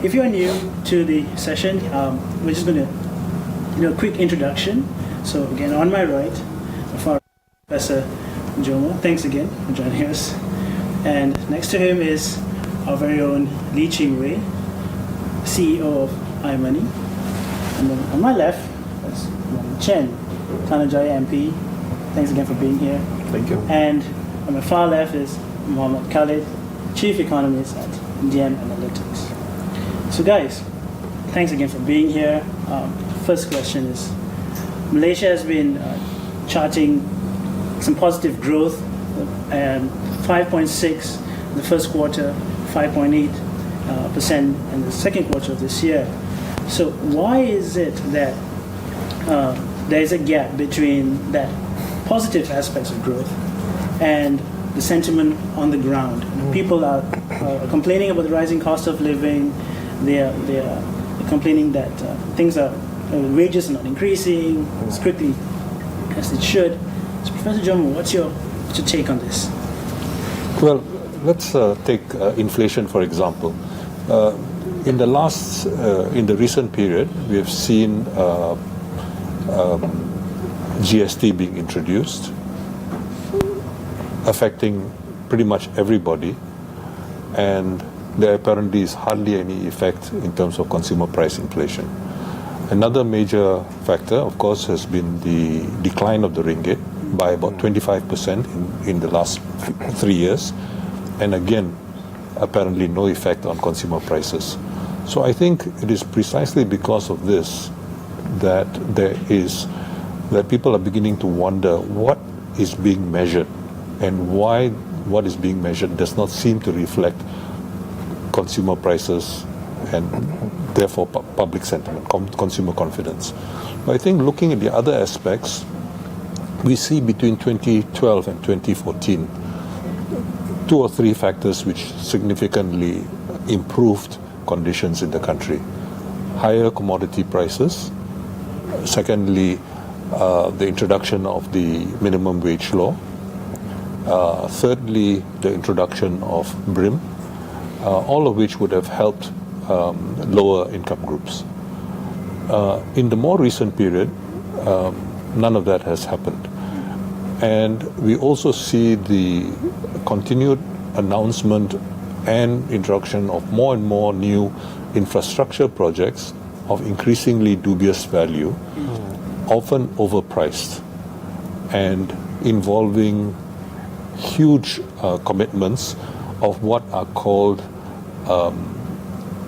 If you're new to the session, we're just going to a quick introduction. So again, on my right, Professor Jomo. Thanks again for joining us. And next to him is our very own Lee Ching Wei, CEO of iMoney. And then on my left is Wong Chen, Tanajaya MP. Thanks again for being here. Thank you. And on my far left is Muhammed Khalid, Chief Economist at DM Analytics. So guys, thanks again for being here. First question is, Malaysia has been charting some positive growth, 5.6 in the first quarter, 5.8% in the second quarter of this year. So why is it that there is a gap between that positive aspects of growth and the sentiment on the ground? People are complaining about the rising cost of living. They are complaining that wages are not increasing as quickly as it should. So Professor Jomo, what's your take on this? Well, let's take inflation for example. In the recent period, we have seen GST being introduced, affecting pretty much everybody, and there apparently is hardly any effect in terms of consumer price inflation. Another major factor, of course, has been the decline of the ringgit by about 25% in the last 3 years, and again, apparently no effect on consumer prices. So I think it is precisely because of this that people are beginning to wonder what is being measured and why what is being measured does not seem to reflect consumer prices and therefore public sentiment, consumer confidence. But I think looking at the other aspects, we see between 2012 and 2014 2 or 3 factors which significantly improved conditions in the country. Higher commodity prices, secondly, the introduction of the minimum wage law, thirdly, the introduction of BRIM, all of which would have helped lower income groups. In the more recent period, none of that has happened. And we also see the continued announcement and introduction of more and more new infrastructure projects of increasingly dubious value, often overpriced, and involving huge commitments of what are called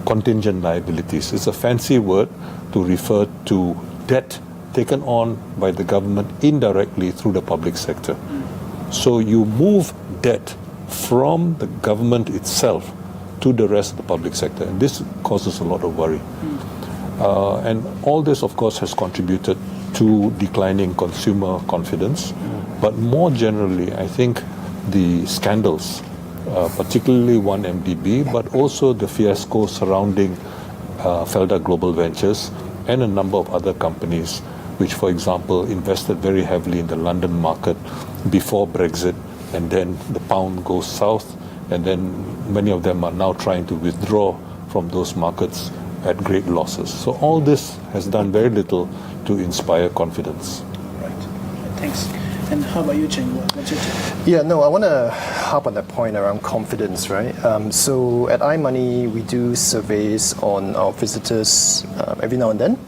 contingent liabilities. It's a fancy word to refer to debt taken on by the government indirectly through the public sector. So you move debt from the government itself to the rest of the public sector, and this causes a lot of worry. And all this, of course, has contributed to declining consumer confidence. But more generally, I think the scandals, particularly 1MDB, but also the fiasco surrounding Felda Global Ventures and a number of other companies which, for example, invested very heavily in the London market before Brexit, and then the pound goes south, and then many of them are now trying to withdraw from those markets at great losses. So all this has done very little to inspire confidence. Right. Thanks. And how about you, Cheng? What's your take? Yeah, no, I want to harp on that point around confidence, right? So at iMoney, we do surveys on our visitors every now and then.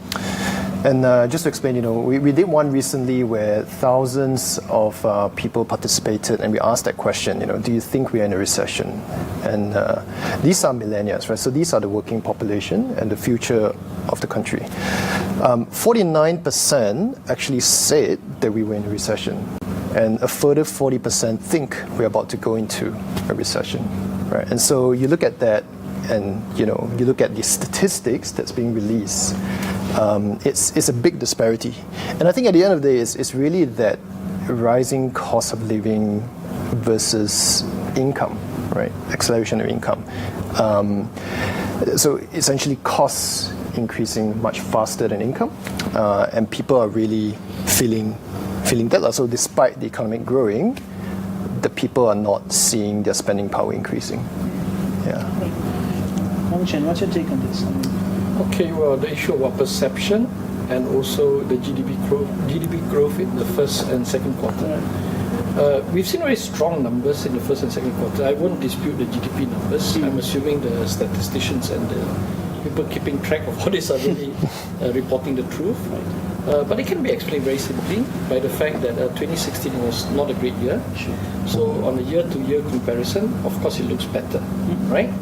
And just to explain, we did one recently where thousands of people participated, and we asked that question, do you think we're in a recession? And these are millennials, right? So these are the working population and the future of the country. 49% actually said that we were in a recession, and a further 40% think we're about to go into a recession, right? And so you look at that, and you look at the statistics that's being released. It's a big disparity, and I think at the end of the day, it's really that rising cost of living versus income, right? Acceleration of income. So essentially, costs increasing much faster than income, and people are really feeling that. So despite the economic growing, the people are not seeing their spending power increasing. Yeah. Hong Chen, what's your take on this? Okay, well, the issue about perception and also the GDP growth in the first and second quarter. We've seen very strong numbers in the first and second quarter. I won't dispute the GDP numbers. I'm assuming the statisticians and the people keeping track of all this are really reporting the truth. But it can be explained very simply by the fact that 2016 was not a great year. So on a year-to-year comparison, of course, it looks better, right?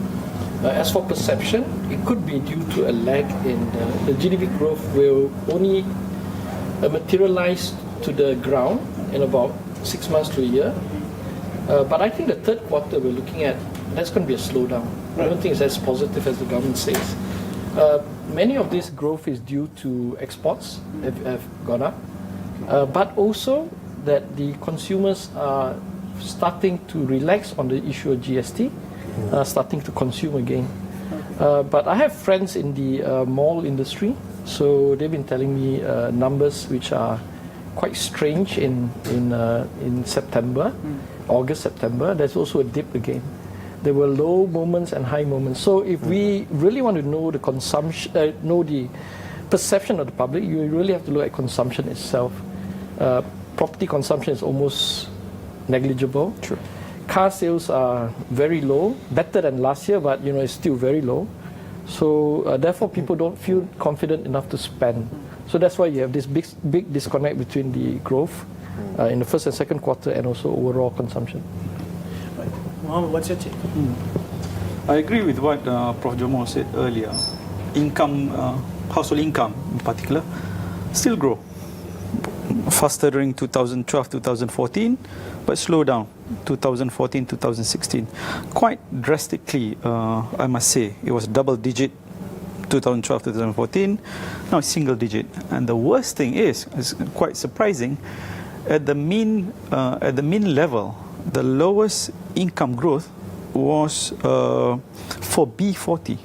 As for perception, it could be due to a lag in the GDP growth will only materialize to the ground in about 6 months to a year. But I think the third quarter we're looking at, that's going to be a slowdown. I don't think it's as positive as the government says. Many of this growth is due to exports have gone up, but also that the consumers are starting to relax on the issue of GST, starting to consume again. But I have friends in the mall industry, so they've been telling me numbers which are quite strange in September, August, September. There's also a dip again. There were low moments and high moments. So if we really want to know the consumption, know the perception of the public, you really have to look at consumption itself. Property consumption is almost negligible. True. Car sales are very low, better than last year, but it's still very low. So therefore, people don't feel confident enough to spend. So that's why you have this big disconnect between the growth in the first and second quarter and also overall consumption. Muhammad, what's your take? I agree with what Prof. Jomo said earlier. Household income in particular, still grow faster during 2012, 2014, but slow down 2014, 2016. Quite drastically, I must say. It was double digit 2012, 2014, now it's single digit. And the worst thing is quite surprising, at the mean level, the lowest income growth was for B40.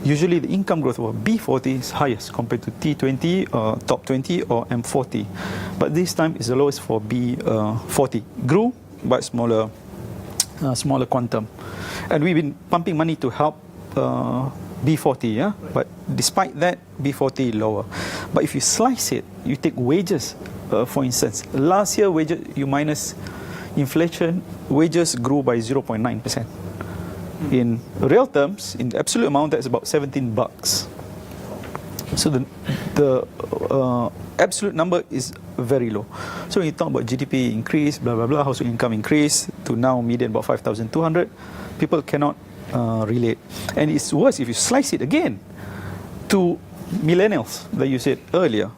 Usually the income growth for B40 is highest compared to T20, top 20 or M40. But this time is the lowest for B40. Grew, but smaller quantum. And we've been pumping money to help B40, yeah? But despite that, B40 lower. But if you slice it, you take wages, for instance. Last year, wages, you minus inflation, wages grew by 0.9%. In real terms, in absolute amount, that's about $17. So the absolute number is very low. So when you talk about GDP increase, blah blah blah, household income increase to now median about 5,200, people cannot relate. And it's worse if you slice it again to millennials that you said earlier.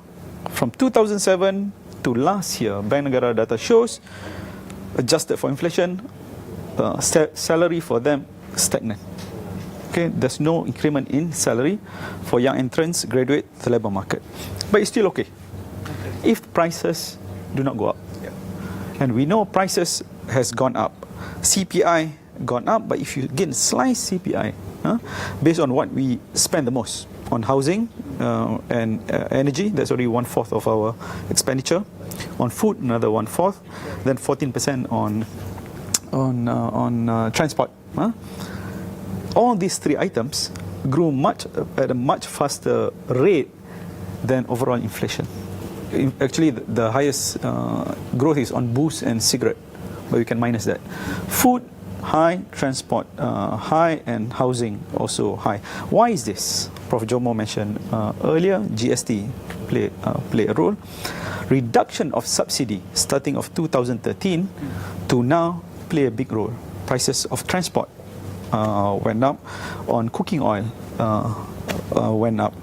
From 2007 to last year, Bank Negara data shows, adjusted for inflation, salary for them stagnant. Okay, there's no increment in salary for young entrants, graduate the labour market. But it's still okay if prices do not go up. And we know prices has gone up. CPI gone up, but if you again slice CPI based on what we spend the most on housing and energy, that's already 1/4 of our expenditure. On food, another 1/4. Then 14% on transport. All these three items grew at a much faster rate than overall inflation. Actually, the highest growth is on booze and cigarette, but we can minus that. Food high, transport high, and housing also high. Why is this? Prof. Jomo mentioned earlier, GST play a role. Reduction of subsidy starting of 2013 to now play a big role. Prices of transport went up, on cooking oil went up.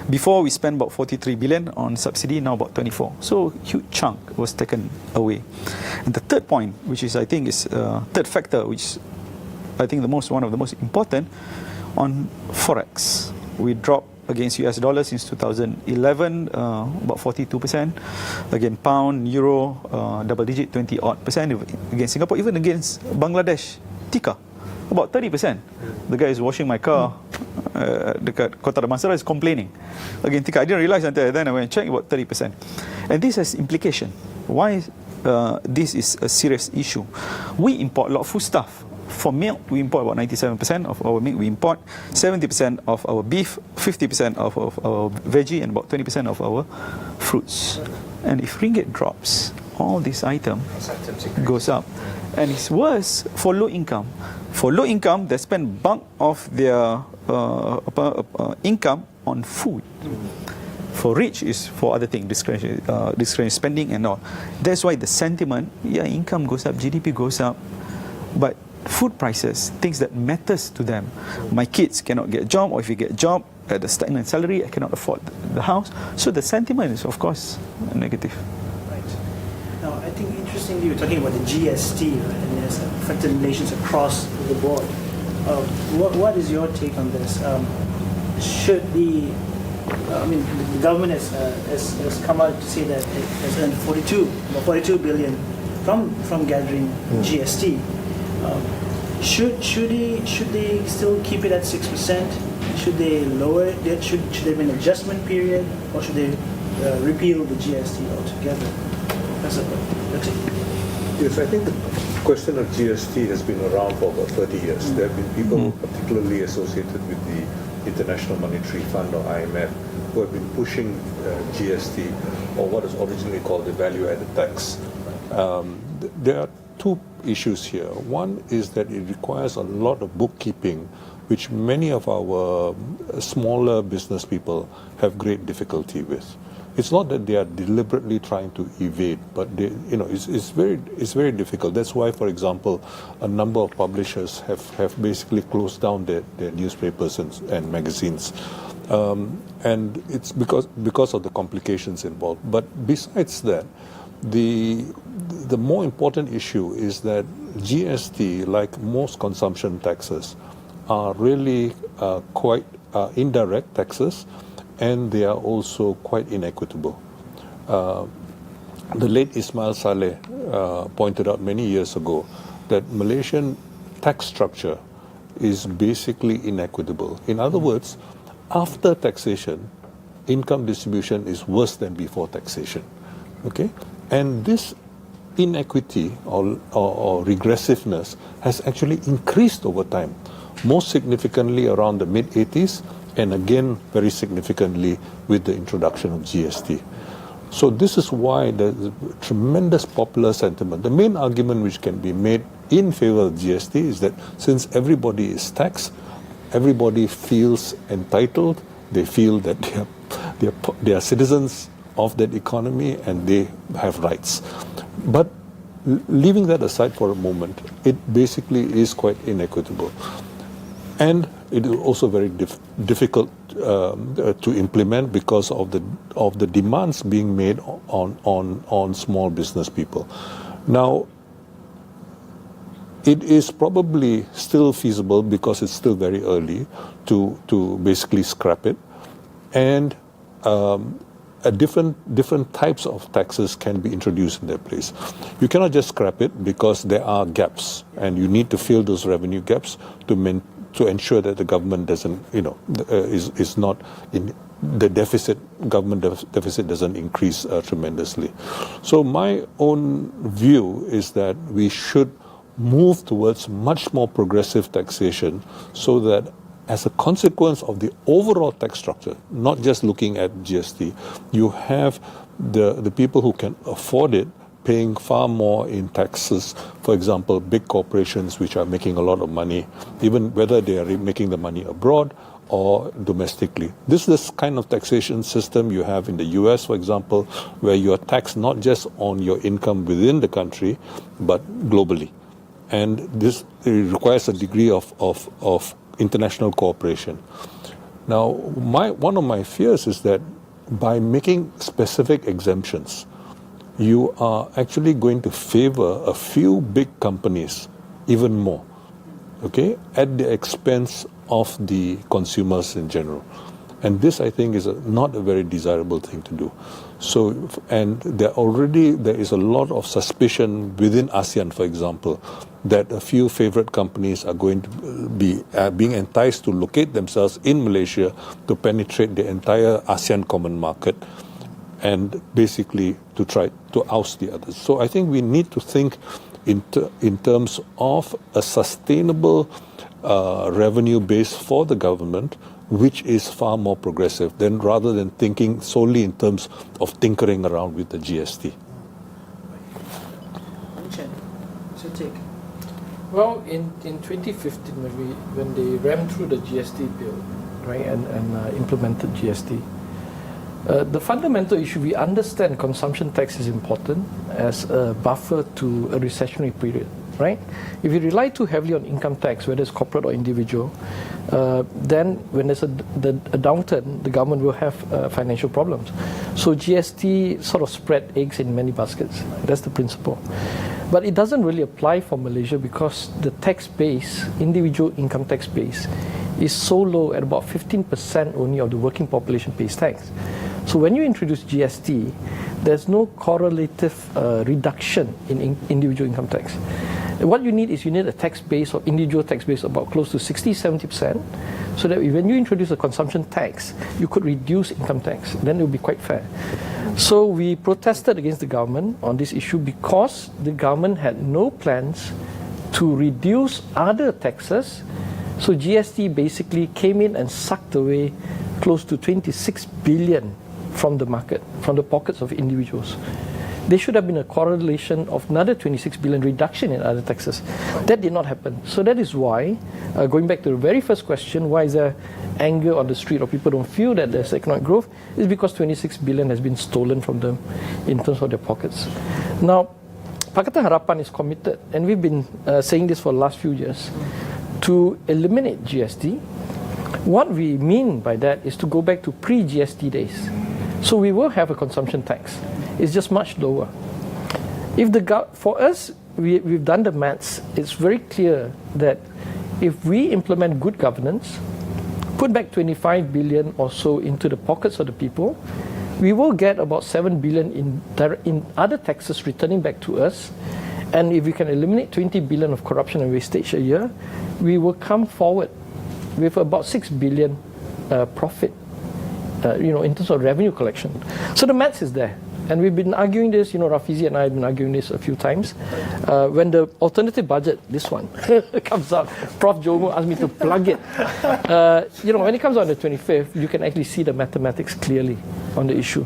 Before we spent about 43 billion on subsidy, now about 24. So huge chunk was taken away. And the third point, which is I think is third factor, which I think one of the most important, on forex. We dropped against US dollar since 2011, about 42%. Again, pound, euro, double digit, 20 odd percent against Singapore, even against Bangladesh, Tika, about 30%. The guy is washing my car dekat Kota Damansara is complaining. Again, Tika, I didn't realize until then I went and checked, about 30%. And this has implication. Why this is a serious issue? We import a lot of foodstuff For milk, we import about 97% of our milk. We import 70% of our beef, 50% of our veggie, and about 20% of our fruits. And if ringgit drops, all this item goes up. And it's worse for low income. For low income, they spend bulk of their income on food. For rich is for other things, discretionary spending and all. That's why the sentiment, income goes up, GDP goes up, but food prices, things that matters to them. My kids cannot get a job, or if you get a job at a stagnant salary, I cannot afford the house. So the sentiment is, of course, negative. Right. Now, I think interestingly, you're talking about the GST, right? And it has affected nations across the board. What is your take on this? Should the government has come out to say that it has earned 42 billion from gathering GST. Should they still keep it at 6%? Should they lower it? Should there be an adjustment period, or should they repeal the GST altogether? That's it. Yes, I think the question of GST has been around for about 30 years. There have been people particularly associated with the International Monetary Fund, or IMF, who have been pushing GST, or what is originally called the value-added tax. There are two issues here. One is that it requires a lot of bookkeeping, which many of our smaller business people have great difficulty with. It's not that they are deliberately trying to evade, but it's very difficult. That's why, for example, a number of publishers have basically closed down their newspapers and magazines, and it's because of the complications involved. But besides that, the more important issue is that GST, like most consumption taxes, are really quite indirect taxes, and they are also quite inequitable. The late Ismail Saleh pointed out many years ago that Malaysian tax structure is basically inequitable. In other words, after taxation, income distribution is worse than before taxation. Okay? And this inequity or regressiveness has actually increased over time, most significantly around the mid-80s, and again very significantly with the introduction of GST. So this is why there's tremendous popular sentiment. The main argument which can be made in favor of GST is that since everybody is taxed, everybody feels entitled, they feel that they are citizens of that economy and they have rights. But leaving that aside for a moment, it basically is quite inequitable. And it is also very difficult to implement because of the demands being made on small business people. Now, it is probably still feasible, because it's still very early, to basically scrap it, and different types of taxes can be introduced in their place. You cannot just scrap it, because there are gaps, and you need to fill those revenue gaps to ensure that the government doesn't, is not in the deficit. Government deficit doesn't increase tremendously. So my own view is that we should move towards much more progressive taxation, so that as a consequence of the overall tax structure, not just looking at GST, you have the people who can afford it paying far more in taxes. For example, big corporations which are making a lot of money, even whether they are making the money abroad or domestically. This is the kind of taxation system you have in the US, for example, where you are taxed not just on your income within the country, but globally. And this requires a degree of international cooperation. Now, one of my fears is that by making specific exemptions, you are actually going to favor a few big companies even more, okay, at the expense of the consumers in general. And this, I think, is not a very desirable thing to do. So, and there is a lot of suspicion within ASEAN, for example, that a few favorite companies are going to be being enticed to locate themselves in Malaysia to penetrate the entire ASEAN common market, and basically to try to oust the others. So I think we need to think in terms of a sustainable revenue base for the government, which is far more progressive than rather than thinking solely in terms of tinkering around with the GST. So take. Well, in 2015, when they rammed through the GST bill, right, and implemented GST, the fundamental issue, we understand consumption tax is important as a buffer to a recessionary period, right? If you rely too heavily on income tax, whether it's corporate or individual, then when there's a downturn, the government will have financial problems. So GST sort of spread eggs in many baskets. That's the principle. But it doesn't really apply for Malaysia because the tax base, individual income tax base, is so low at about 15% only of the working population pays tax. So when you introduce GST, there's no correlative reduction in individual income tax. What you need is a tax base or individual tax base about close to 60-70%, so that when you introduce a consumption tax, you could reduce income tax. Then it will be quite fair. So we protested against the government on this issue because the government had no plans to reduce other taxes. So GST basically came in and sucked away close to 26 billion from the market, from the pockets of individuals. There should have been a correlation of another 26 billion reduction in other taxes. That did not happen. So that is why, going back to the very first question, why is there anger on the street or people don't feel that there's economic growth, is because 26 billion has been stolen from them in terms of their pockets. Now, Pakatan Harapan is committed, and we've been saying this for the last few years, to eliminate GST. What we mean by that is to go back to pre-GST days. So we will have a consumption tax. It's just much lower. For us, we've done the maths. It's very clear that if we implement good governance, put back 25 billion or so into the pockets of the people, we will get about 7 billion in other taxes returning back to us. And if we can eliminate 20 billion of corruption and wastage a year, we will come forward with about 6 billion profit, in terms of revenue collection. So the maths is there. And we've been arguing this, Rafizi and I have been arguing this a few times. When the alternative budget, this one, comes out, Prof. Jomo asked me to plug it. When it comes out on the 25th, you can actually see the mathematics clearly on the issue.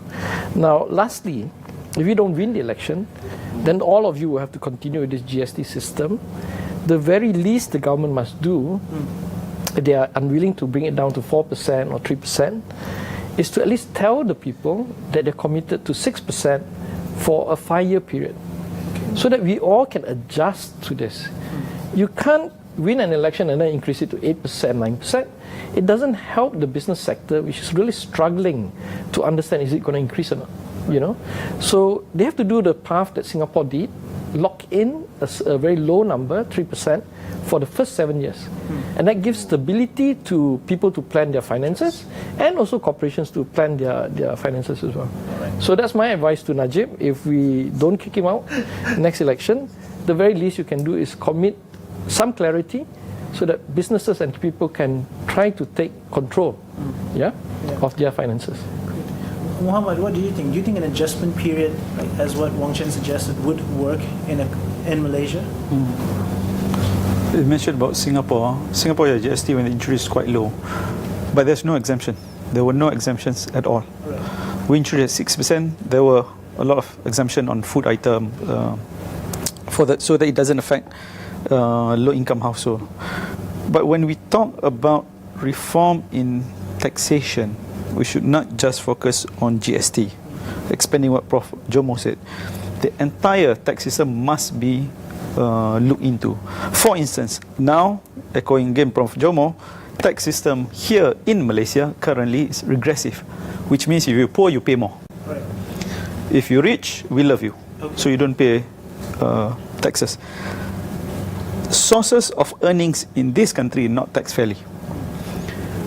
Now, lastly, if you don't win the election, then all of you will have to continue with this GST system. The very least the government must do, if they are unwilling to bring it down to 4% or 3%, is to at least tell the people that they're committed to 6% for a 5-year period, so that we all can adjust to this. You can't win an election and then increase it to 8%, 9%. It doesn't help the business sector, which is really struggling to understand, is it going to increase or not, So they have to do the path that Singapore did, lock in a very low number, 3%, for the first 7 years. And that gives stability to people to plan their finances and also corporations to plan their finances as well. So that's my advice to Najib. If we don't kick him out next election, the very least you can do is commit some clarity so that businesses and people can try to take control of their finances. Muhammad, what do you think? Do you think an adjustment period, as what Wong Chen suggested, would work in Malaysia? You mentioned about Singapore. Singapore, the GST when they introduced quite low, but there's no exemption. There were no exemptions at all. Right. We introduced 6%. There were a lot of exemption on food item so that it doesn't affect low-income household. But when we talk about reform in taxation, we should not just focus on GST. Expanding what Prof. Jomo said, the entire tax system must be looked into. For instance, now, echoing again Prof. Jomo, tax system here in Malaysia currently is regressive, which means if you're poor, you pay more. Right. If you're rich, we love you. Okay. So you don't pay taxes. Sources of earnings in this country not taxed fairly.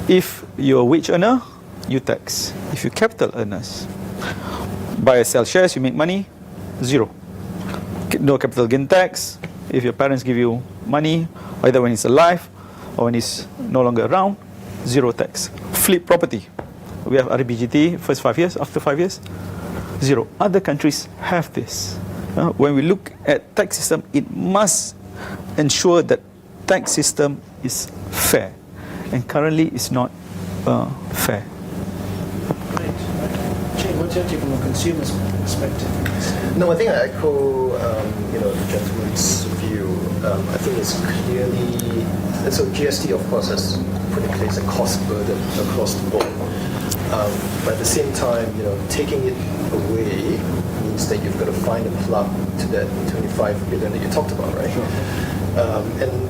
If you're a wage earner, you tax. If you're capital earners, buy or sell shares, you make money, zero. No capital gain tax. If your parents give you money, either when he's alive or when he's no longer around, zero tax. Flip property. We have RBGT, first 5 years, after 5 years, zero. Other countries have this. When we look at tax system, it must ensure that tax system is fair, and currently it's not fair. Right. Jay, what's your take from a consumer's perspective? No, I think I echo the gentleman's view. I think it's clearly so GST, of course, has put in place a cost burden across the board. But at the same time, taking it away means that you've got to find a plug to that 25 billion that you talked about, right? Sure.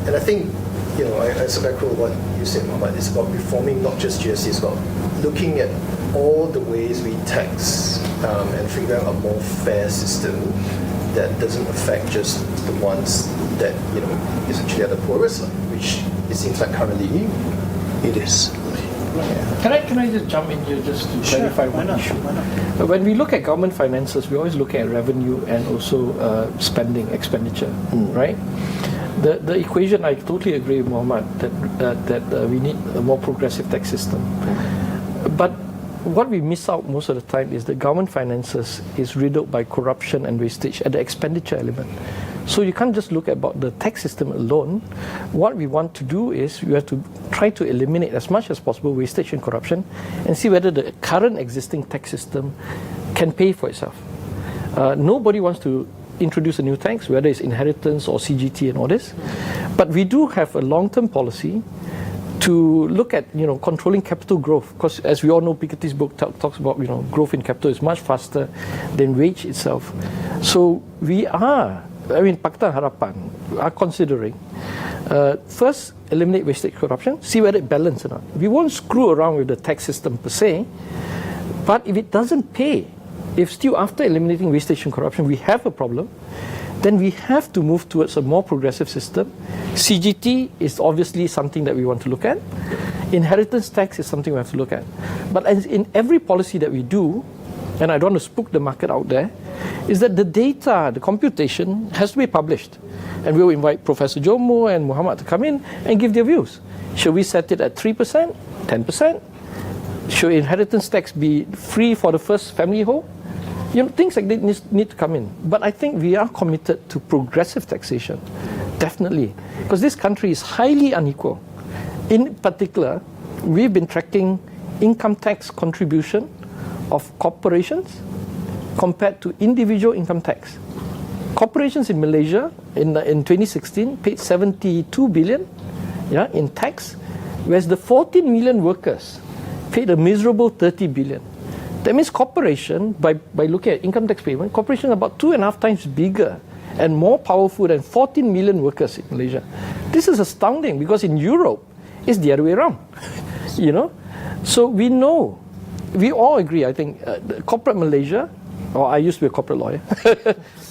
And I think I sort of echo what you said, Muhammad. It's about reforming not just GST, it's about looking at all the ways we tax and figure out a more fair system that doesn't affect just the ones that essentially are the poorest, which it seems like currently it is. Can I just jump in here just to Sure, clarify why one not? issue? Why not? When we look at government finances, we always look at revenue and also spending, expenditure, right? The equation, I totally agree with Muhammad that we need a more progressive tax system. But what we miss out most of the time is the government finances is riddled by corruption and wastage at the expenditure element. So you can't just look about the tax system alone. What we want to do is we have to try to eliminate as much as possible wastage and corruption and see whether the current existing tax system can pay for itself. Nobody wants to introduce a new tax, whether it's inheritance or CGT and all this. But we do have a long-term policy to look at controlling capital growth, because as we all know, Piketty's book talks about growth in capital is much faster than wage itself. So we are, Pakatan Harapan are considering first eliminate wastage corruption, see whether it balances or not. We won't screw around with the tax system per se, but if it doesn't pay, if still after eliminating wastage and corruption we have a problem, then we have to move towards a more progressive system. CGT is obviously something that we want to look at. Inheritance tax is something we have to look at. But as in every policy that we do, and I don't want to spook the market out there, is that the data, the computation has to be published. And we'll invite Professor Jomo and Muhammad to come in and give their views. Should we set it at 3%, 10%? Should inheritance tax be free for the first family home? Things like that need to come in. But I think we are committed to progressive taxation, definitely, because this country is highly unequal. In particular, we've been tracking income tax contribution of corporations compared to individual income tax. Corporations in Malaysia in 2016 paid 72 billion in tax, whereas the 14 million workers paid a miserable 30 billion. That means corporation, by looking at income tax payment, corporation are about 2.5 times bigger and more powerful than 14 million workers in Malaysia. This is astounding because in Europe, it's the other way around. So we know, we all agree, I think, corporate Malaysia, or I used to be a corporate lawyer,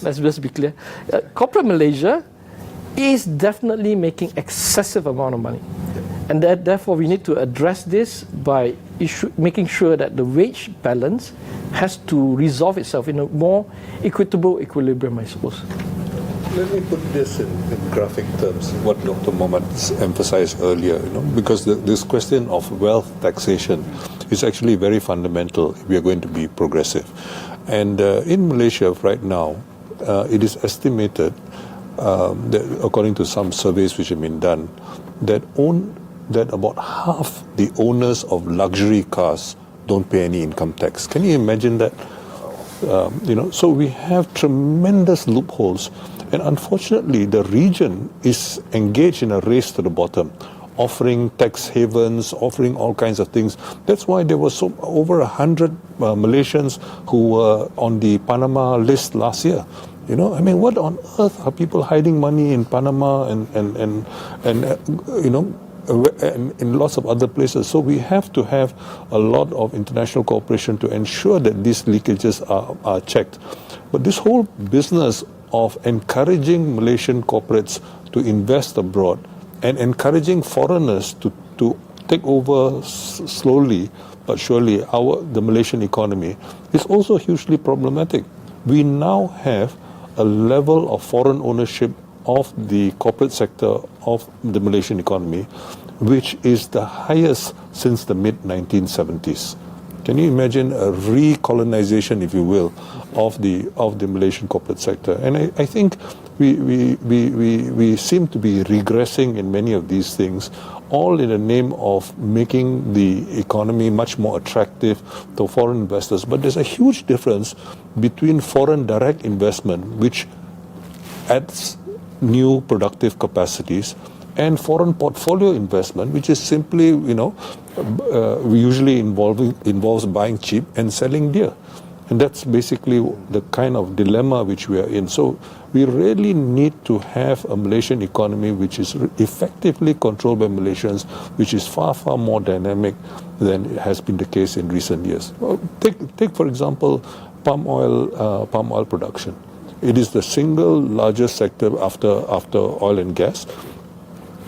let's just be clear, corporate Malaysia is definitely making excessive amount of money. And therefore we need to address this by making sure that the wage balance has to resolve itself in a more equitable equilibrium, I suppose. Let me put this in graphic terms, what Dr. Mohammed emphasized earlier, because this question of wealth taxation is actually very fundamental if we are going to be progressive. And in Malaysia right now, it is estimated, that according to some surveys which have been done, that about half the owners of luxury cars don't pay any income tax. Can you imagine that? So we have tremendous loopholes, and unfortunately the region is engaged in a race to the bottom, offering tax havens, offering all kinds of things. That's why there was over 100 Malaysians who were on the Panama list last year. What on earth are people hiding money in Panama and in lots of other places? So we have to have a lot of international cooperation to ensure that these leakages are checked. But this whole business of encouraging Malaysian corporates to invest abroad and encouraging foreigners to take over slowly but surely the Malaysian economy is also hugely problematic. We now have a level of foreign ownership of the corporate sector of the Malaysian economy, which is the highest since the mid-1970s. Can you imagine a recolonization, if you will, of the Malaysian corporate sector? And I think we seem to be regressing in many of these things, all in the name of making the economy much more attractive to foreign investors. But there's a huge difference between foreign direct investment, which adds new productive capacities, and foreign portfolio investment, which is simply, usually involves buying cheap and selling dear. And that's basically the kind of dilemma which we are in. So we really need to have a Malaysian economy which is effectively controlled by Malaysians, which is far, far more dynamic than has been the case in recent years. Well, take for example, palm oil production. It is the single largest sector after oil and gas.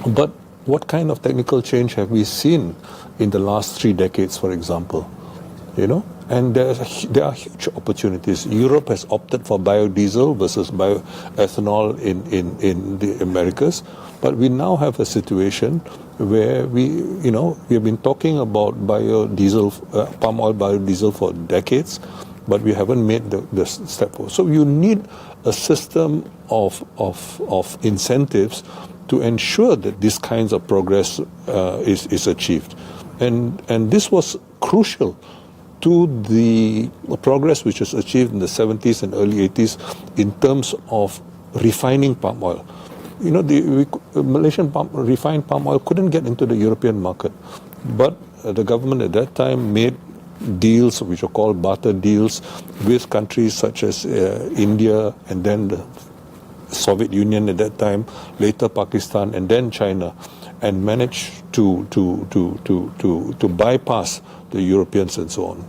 But what kind of technical change have we seen in the last 3 decades, for example? And there are huge opportunities. Europe has opted for biodiesel versus bioethanol in the Americas, but we now have a situation where we have been talking about biodiesel, palm oil biodiesel for decades, but we haven't made the step forward. So you need a system of incentives to ensure that these kinds of progress is achieved. And this was crucial to the progress which was achieved in the 70s and early 80s in terms of refining palm oil. The Malaysian refined palm oil couldn't get into the European market, but the government at that time made deals which are called barter deals with countries such as India, and then the Soviet Union at that time, later Pakistan, and then China, and managed to bypass the Europeans and so on.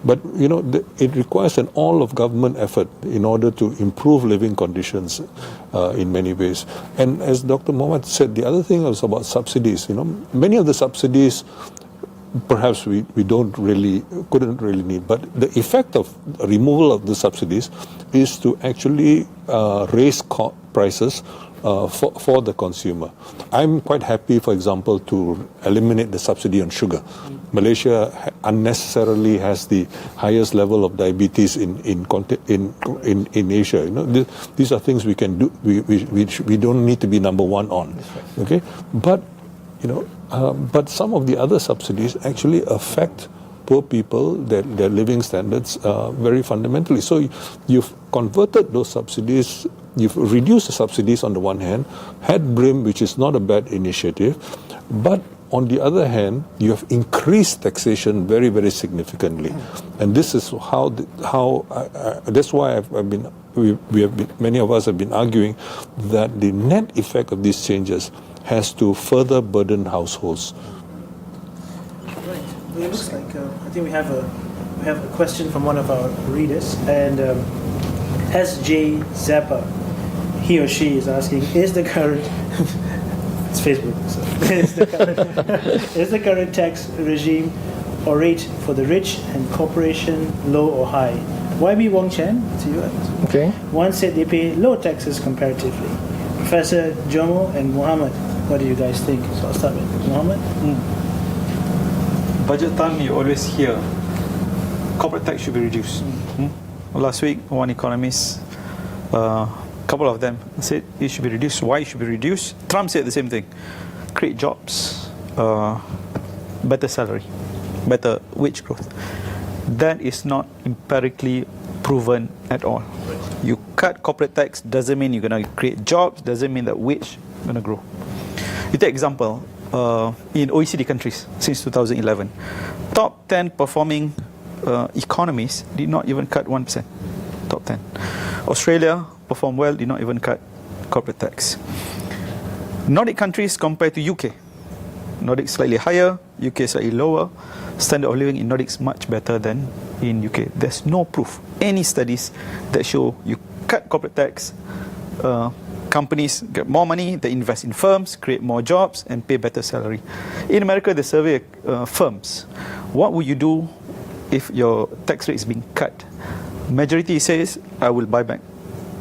But it requires an all of government effort in order to improve living conditions in many ways. And as Dr. Muhammad said, the other thing was about subsidies. Many of the subsidies perhaps we couldn't really need, but the effect of removal of the subsidies is to actually raise prices for the consumer. I'm quite happy, for example, to eliminate the subsidy on sugar. Malaysia unnecessarily has the highest level of diabetes in Asia. These are things we can do. We don't need to be number one on. Okay, but but some of the other subsidies actually affect poor people, their living standards very fundamentally. So you've converted those subsidies, you've reduced the subsidies on the one hand, had BRIM, which is not a bad initiative, but on the other hand, you have increased taxation very, very significantly, and this is that's why many of us have been arguing that the net effect of these changes has to further burden households. Right. Well, it looks like I think we have a question from one of our readers, and SJ Zappa, he or she is asking: is the current it's Facebook. So, is the current tax regime or rate for the rich and corporation low or high? YB Wong Chen, to you. Okay. One said they pay low taxes comparatively. Professor Jomo and Muhammad, what do you guys think? So I'll start with Muhammad. Budget time, you always hear corporate tax should be reduced. Last week, one economist, couple of them said it should be reduced. Why it should be reduced? Trump said the same thing. Create jobs, better salary, better wage growth. That is not empirically proven at all. You cut corporate tax doesn't mean you're going to create jobs, doesn't mean that wage is going to grow. You take example, in OECD countries since 2011, top 10 performing economies did not even cut 1%. Top 10. Australia performed well, did not even cut corporate tax. Nordic countries compared to UK. Nordic slightly higher, UK slightly lower. Standard of living in Nordic is much better than in UK. There's no proof, any studies that show you cut corporate tax, companies get more money, they invest in firms, create more jobs, and pay better salary. In America, they survey firms. What would you do if your tax rate is being cut? Majority says, I will buy back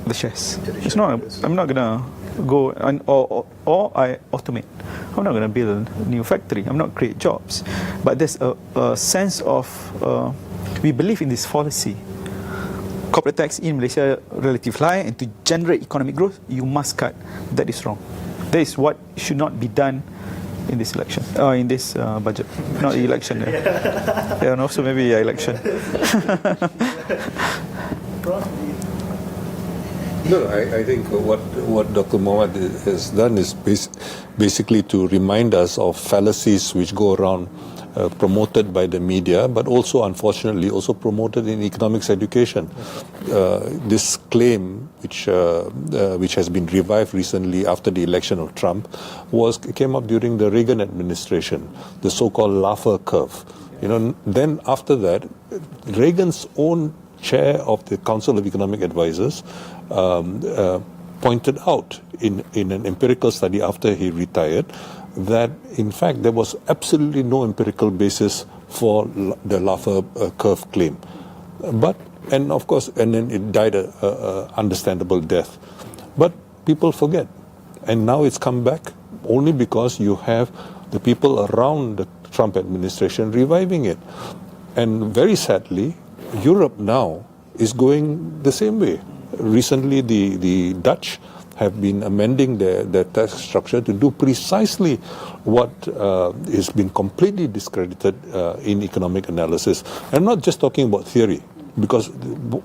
the shares. It's not. I'm not gonna go or I automate. I'm not going to build a new factory. I'm not create jobs. But there's a sense of we believe in this policy. Corporate tax in Malaysia relatively high, and to generate economic growth, you must cut. That is wrong. That is what should not be done in this election, in this budget, not election. Yeah, and also maybe election. No, I think what Dr. Mohammed has done is basically to remind us of fallacies which go around promoted by the media, but also, unfortunately, also promoted in economics education. This claim, which has been revived recently after the election of Trump, came up during the Reagan administration, the so-called Laffer curve. Then after that, Reagan's own chair of the Council of Economic Advisors pointed out in an empirical study after he retired that in fact there was absolutely no empirical basis for the Laffer curve claim. And of course, and then it died a understandable death. But people forget. And now it's come back only because you have the people around the Trump administration reviving it. And very sadly, Europe now is going the same way. Recently, the Dutch have been amending their tax structure to do precisely what has been completely discredited in economic analysis. I'm not just talking about theory, because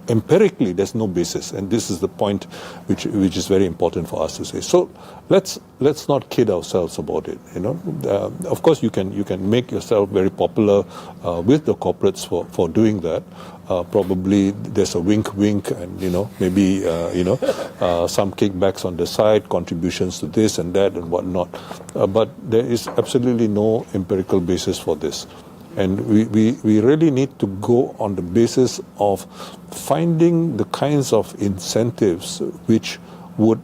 empirically there's no basis, and this is the point which is very important for us to say. So let's not kid ourselves about it. Of course you can make yourself very popular with the corporates for doing that. Probably there's a wink, and maybe some kickbacks on the side, contributions to this and that and whatnot. But there is absolutely no empirical basis for this. And we really need to go on the basis of finding the kinds of incentives which would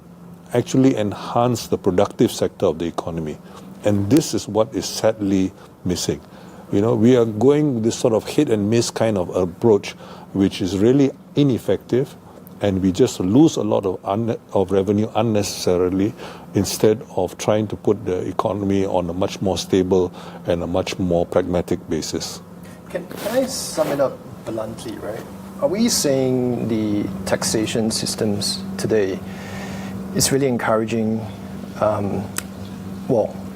actually enhance the productive sector of the economy. And this is what is sadly missing. We are going this sort of hit and miss kind of approach, which is really ineffective, and we just lose a lot of revenue unnecessarily instead of trying to put the economy on a much more stable and a much more pragmatic basis. Can I sum it up bluntly, right? Are we saying the taxation systems today is really encouraging,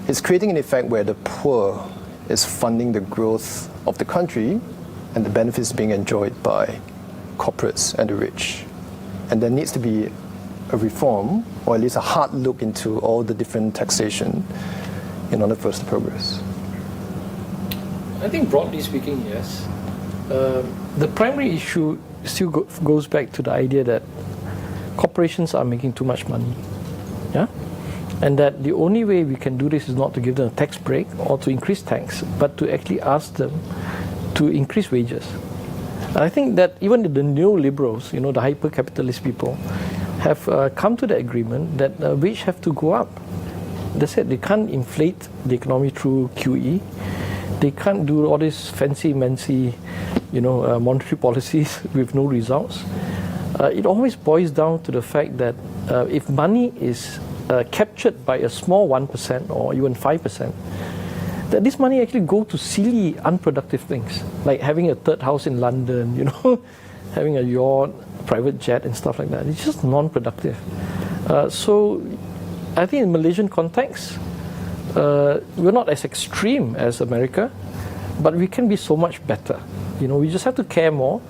it's creating an effect where the poor is funding the growth of the country and the benefits being enjoyed by corporates and the rich? And there needs to be a reform, or at least a hard look into all the different taxation in order for us to progress. I think broadly speaking, yes. The primary issue still goes back to the idea that corporations are making too much money. Yeah? And that the only way we can do this is not to give them a tax break or to increase tax, but to actually ask them to increase wages. And I think that even the neoliberals, the hyper-capitalist people, have come to the agreement that wage have to go up. They said they can't inflate the economy through QE. They can't do all these fancy-mancy, monetary policies with no results. It always boils down to the fact that if money is captured by a small 1% or even 5%, that this money actually go to silly, unproductive things, like having a third house in London, having a yacht, private jet and stuff like that. It's just non-productive. So I think in Malaysian context, we're not as extreme as America, but we can be so much better. We just have to care more,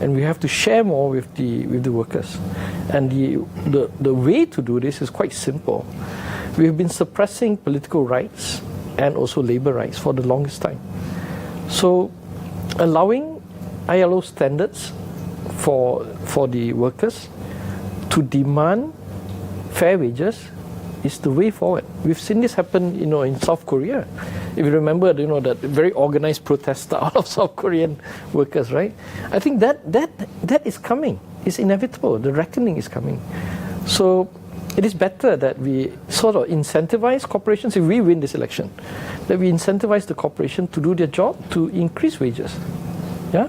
and we have to share more with the workers. And the way to do this is quite simple. We've been suppressing political rights and also labor rights for the longest time. So allowing ILO standards for the workers to demand fair wages is the way forward. We've seen this happen, in South Korea. If you remember, that very organized protest out of South Korean workers, right? I think that is coming. It's inevitable. The reckoning is coming. So it is better that we sort of incentivize corporations, if we win this election, that we incentivize the corporation to do their job, to increase wages. Yeah?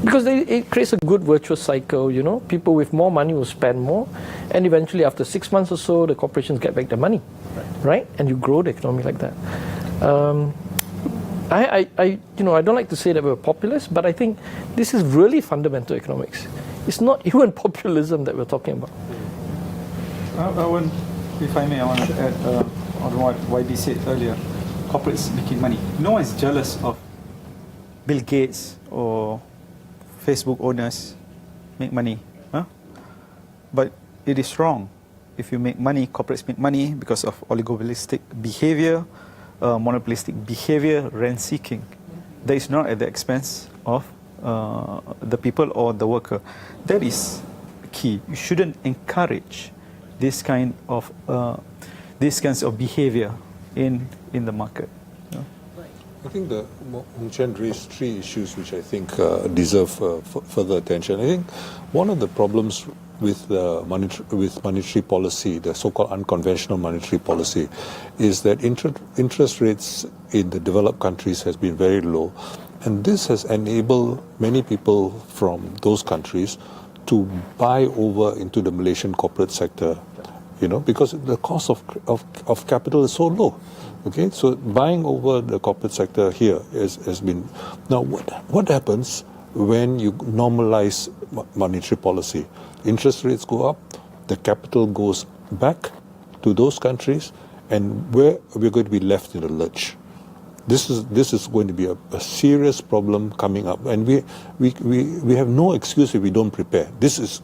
Because it creates a good virtuous cycle, People with more money will spend more, and eventually after 6 months or so, the corporations get back their money. right? And you grow the economy like that. I don't like to say that we're populist, but I think this is really fundamental economics. It's not even populism that we're talking about. If I may, I want to add on what YB said earlier. Corporates making money. No one is jealous of Bill Gates or Facebook owners make money. Huh? But it is wrong. If you make money, corporates make money because of oligopolistic behavior, monopolistic behavior, rent seeking. That is not at the expense of the people or the worker. That is key. You shouldn't encourage this kind of these kinds of behavior in the market. Yeah. I think the Hong Chen raised three issues which I think deserve further attention. I think one of the problems with monetary policy, the so-called unconventional monetary policy, is that interest rates in the developed countries has been very low, and this has enabled many people from those countries to buy over into the Malaysian corporate sector, because the cost of capital is so low. Okay, so buying over the corporate sector here has been. Now, what happens when you normalize monetary policy? Interest rates go up, the capital goes back to those countries, and we're going to be left in a lurch. This is going to be a serious problem coming up, and we have no excuse if we don't prepare. This is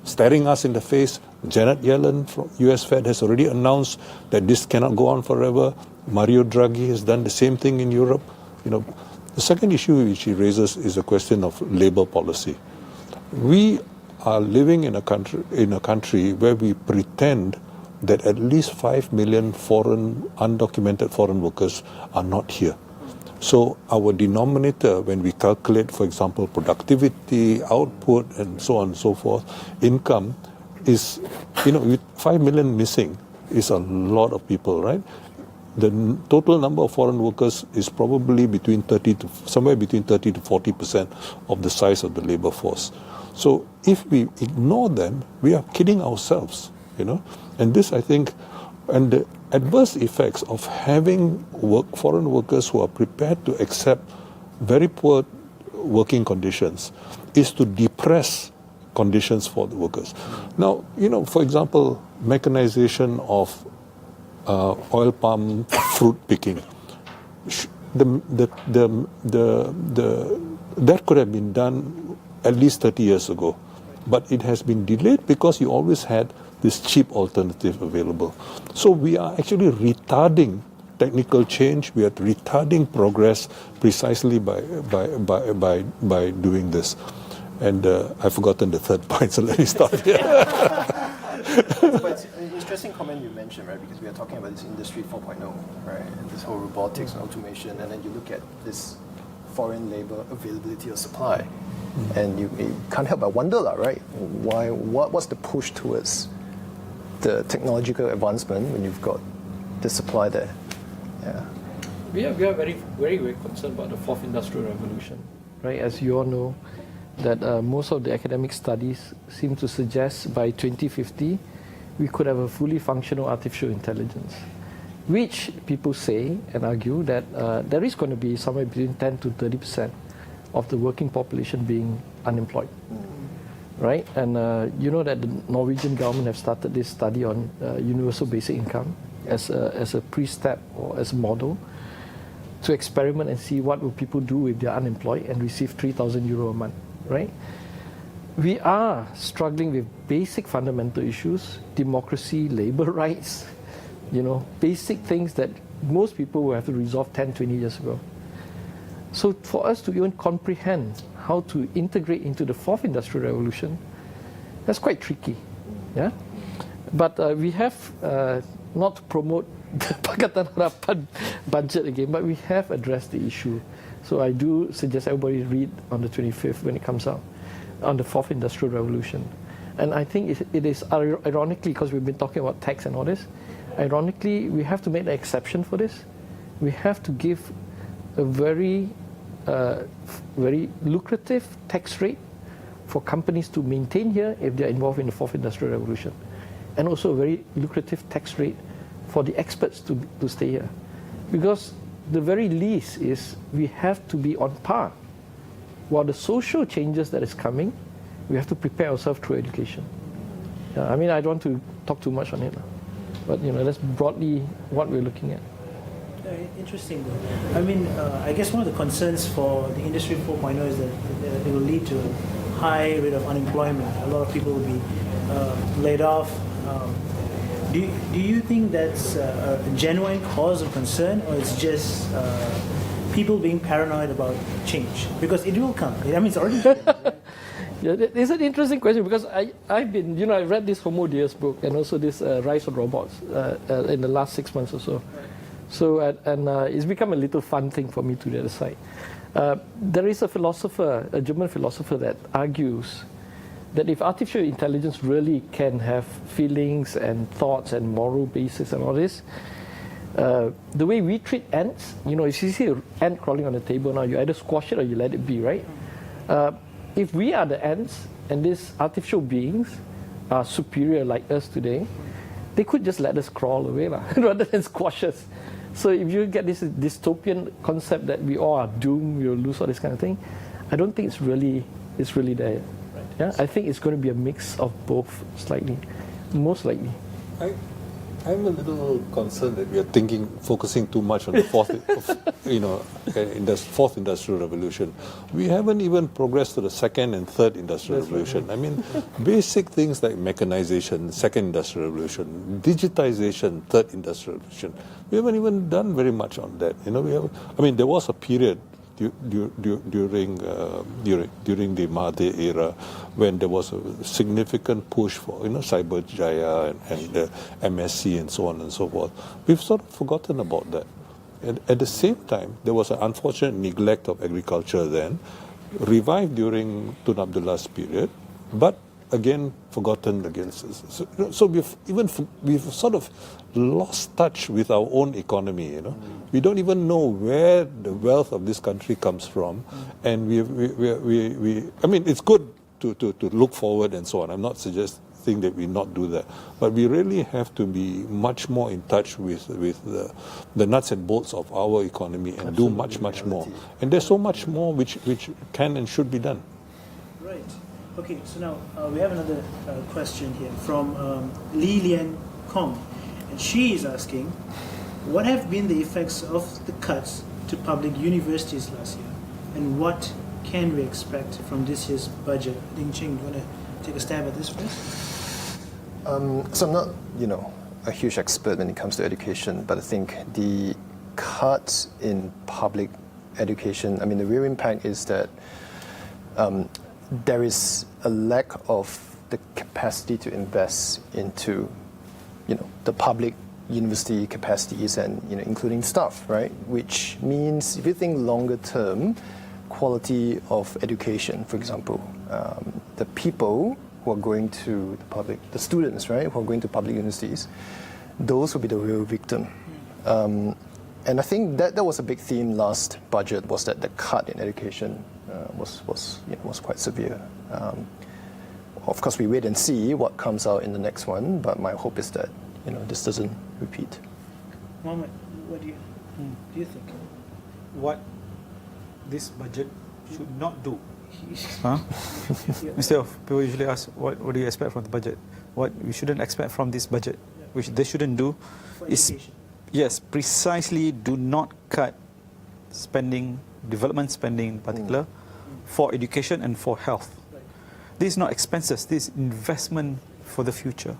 staring us in the face. Janet Yellen from US Fed has already announced that this cannot go on forever. Mario Draghi has done the same thing in Europe. The second issue which he raises is the question of labor policy. We are living in a country where we pretend that at least 5 million undocumented foreign workers are not here. So our denominator, when we calculate, for example, productivity, output, and so on and so forth, income, is, with 5 million missing, is a lot of people, right? The total number of foreign workers is probably somewhere between 30 to 40% of the size of the labor force. So if we ignore them, we are kidding ourselves, And this, I think, and the adverse effects of having foreign workers who are prepared to accept very poor working conditions is to depress conditions for the workers. Now, for example, mechanization of oil palm fruit picking. That could have been done at least 30 years ago, but it has been delayed because you always had this cheap alternative available. So we are actually retarding technical change. We are retarding progress precisely by doing this. And I've forgotten the third point, so let me stop here. But it's an interesting comment you mentioned, right? Because we are talking about this industry 4.0, right? And this whole robotics and automation, and then you look at this foreign labor availability or supply, and you can't help but wonder, right? What's the push towards the technological advancement when you've got the supply there? Yeah. We are very, very, very concerned about the fourth industrial revolution, right? As you all know, that most of the academic studies seem to suggest by 2050 we could have a fully functional artificial intelligence, which people say and argue that there is going to be somewhere between 10 to 30% of the working population being unemployed, right? And you know that the Norwegian government have started this study on universal basic income as a pre-step or as a model to experiment and see what will people do if they're unemployed and receive 3,000 euro a month, right? We are struggling with basic fundamental issues, democracy, labor rights, basic things that most people will have to resolve 10, 20 years ago. So for us to even comprehend how to integrate into the fourth industrial revolution, that's quite tricky, yeah? But we have, not to promote the Pakatan Harapan budget again, but we have addressed the issue. So I do suggest everybody read on the 25th when it comes out, on the fourth industrial revolution. And I think it is ironically, because we've been talking about tax and all this, ironically, we have to make an exception for this. We have to give a very lucrative tax rate for companies to maintain here if they're involved in the fourth industrial revolution. And also a very lucrative tax rate for the experts to stay here. Because the very least is we have to be on par. While the social changes that is coming, we have to prepare ourselves through education. I mean, I don't want to talk too much on it, but that's broadly what we're looking at. Interesting though. I mean, I guess one of the concerns for the Industry 4.0 is that it will lead to a high rate of unemployment. A lot of people will be laid off. Do you think that's a genuine cause of concern, or it's just people being paranoid about change? Because it will come. I mean, it's already happened, right? Yeah, it's an interesting question because I've been, I read this Homo Deus book and also this Rise of Robots in the last 6 months or so. So, it's become a little fun thing for me to the other side. There is a philosopher, a German philosopher, that argues that if artificial intelligence really can have feelings and thoughts and moral basis and all this, the way we treat ants, if you see an ant crawling on the table now, you either squash it or you let it be, right? If we are the ants and these artificial beings are superior like us today, they could just let us crawl away rather than squash us. So if you get this dystopian concept that we all are doomed, we'll lose all this kind of thing, I don't think it's really there. Right. Yeah, I think it's going to be a mix of both, slightly, most likely. I'm a little concerned that we are focusing too much on the fourth industrial revolution. We haven't even progressed to the second and third industrial revolution. I mean, basic things like mechanization, second industrial revolution, digitization, third industrial revolution. We haven't even done very much on that. There was a period during the Mahathir era when there was a significant push for Cyber Jaya and MSc and so on and so forth. We've sort of forgotten about that. And at the same time, there was an unfortunate neglect of agriculture then, revived during Tun Abdullah's period, but again forgotten again. So we've sort of lost touch with our own economy. We don't even know where the wealth of this country comes from, and I mean, it's good to look forward and so on. I'm not suggesting that we not do that, but we really have to be much more in touch with the nuts and bolts of our economy and do much more. And there's so much more which can and should be done. Right. Okay. So now we have another question here from Li Lian Kong, and she is asking, what have been the effects of the cuts to public universities last year, and what can we expect from this year's budget? Ding Ching, you want to take a stab at this first? So I'm not, a huge expert when it comes to education, but I think the cuts in public education, the real impact is that there is a lack of the capacity to invest into, the public university capacities and including staff, right? Which means if you think longer term, quality of education, for example, the people who are going to the students, right, who are going to public universities, those will be the real victim. And I think that was a big theme last budget, was that the cut in education was quite severe. Of course, we wait and see what comes out in the next one, but my hope is that this doesn't repeat. Muhammad, what do you think? What this budget should not do? Instead of people usually ask, what do you expect from the budget? What we shouldn't expect from this budget, which they shouldn't do, is precisely do not cut spending, development spending in particular, for education and for health. Right. This is not expenses. This is investment for the future.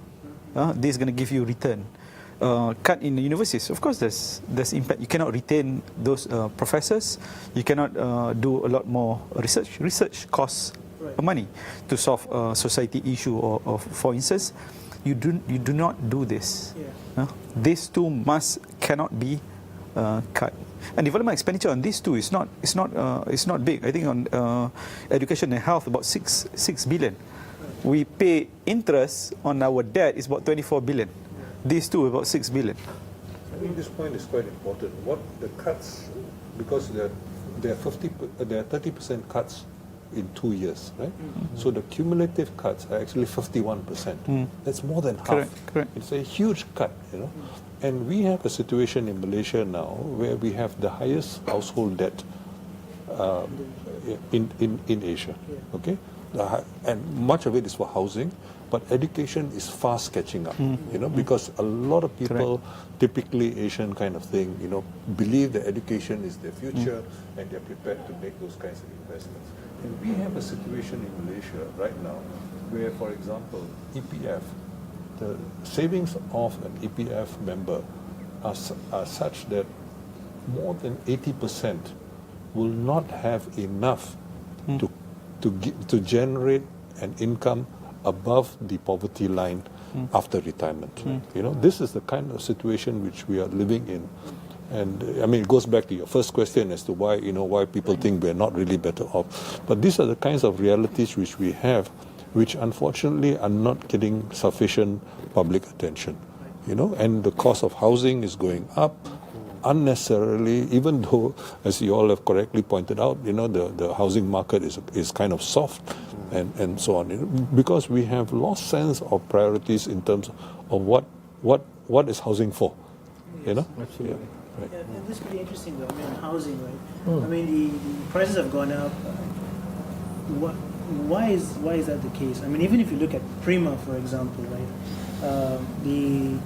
This is going to give you return. Cut in the universities, of course, there's impact. You cannot retain those professors. You cannot do a lot more research. Research costs money to solve a society issue, or for instance, you do not do this. Yeah. These two cannot be cut. And development expenditure on these two is not big. I think on education and health about 6 billion. We pay interest on our debt is about 24 billion. These two about 6 billion. I think this point is quite important. What the cuts, because there are 30% cuts in 2 years, right? So the cumulative cuts are actually 51%. That's more than half. Correct. It's a huge cut, you know. And we have a situation in Malaysia now where we have the highest household debt in Asia. Okay, and much of it is for housing, but education is fast catching up. You know, because a lot of people, typically Asian kind of thing, you know, believe that education is their future and they're prepared to make those kinds of investments. And we have a situation in Malaysia right now where, for example, EPF, the savings of an EPF member are such that more than 80% will not have enough to generate an income above the poverty line after retirement. You know, this is the kind of situation which we are living in. And I mean, it goes back to your first question as to why, you know, why people think we're not really better off. But these are the kinds of realities which we have, which unfortunately are not getting sufficient public attention. You know, and the cost of housing is going up unnecessarily, even though, as you all have correctly pointed out, you know, the housing market is kind of soft and so on. You know, because we have lost sense of priorities in terms of what is housing for. You know? Absolutely. Yeah. Right. Yeah, and this could be interesting though. I mean, housing, right? I mean, the prices have gone up. Why is that the case? I mean, even if you look at Prima, for example, right? The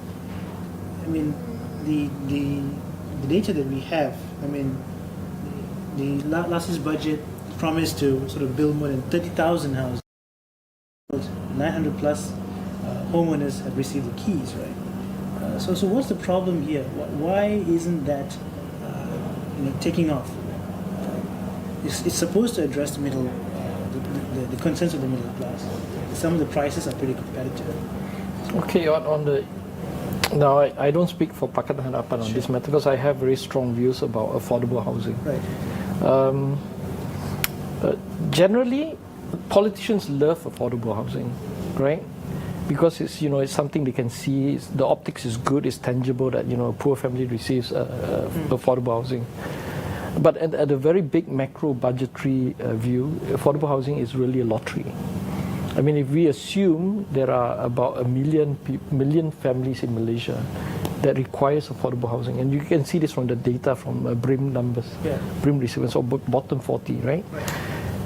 data that we have. I mean, the last year's budget promised to sort of build more than 30,000 houses. 900 plus homeowners have received the keys, right? So what's the problem here? Why isn't that taking off? It's supposed to address the middle, the concerns of the middle class. Some of the prices are pretty competitive. Okay, on the now I don't speak for Pakatan Harapan on this matter because I have very strong views about affordable housing. Right. Generally, politicians love affordable housing, right? Because it's it's something they can see. The optics is good. It's tangible that a poor family receives affordable housing. But at a very big macro budgetary view, affordable housing is really a lottery. I mean, if we assume there are about a million families in Malaysia that requires affordable housing, and you can see this from the data from BRIM numbers, BRIM recipients, or bottom 40, right?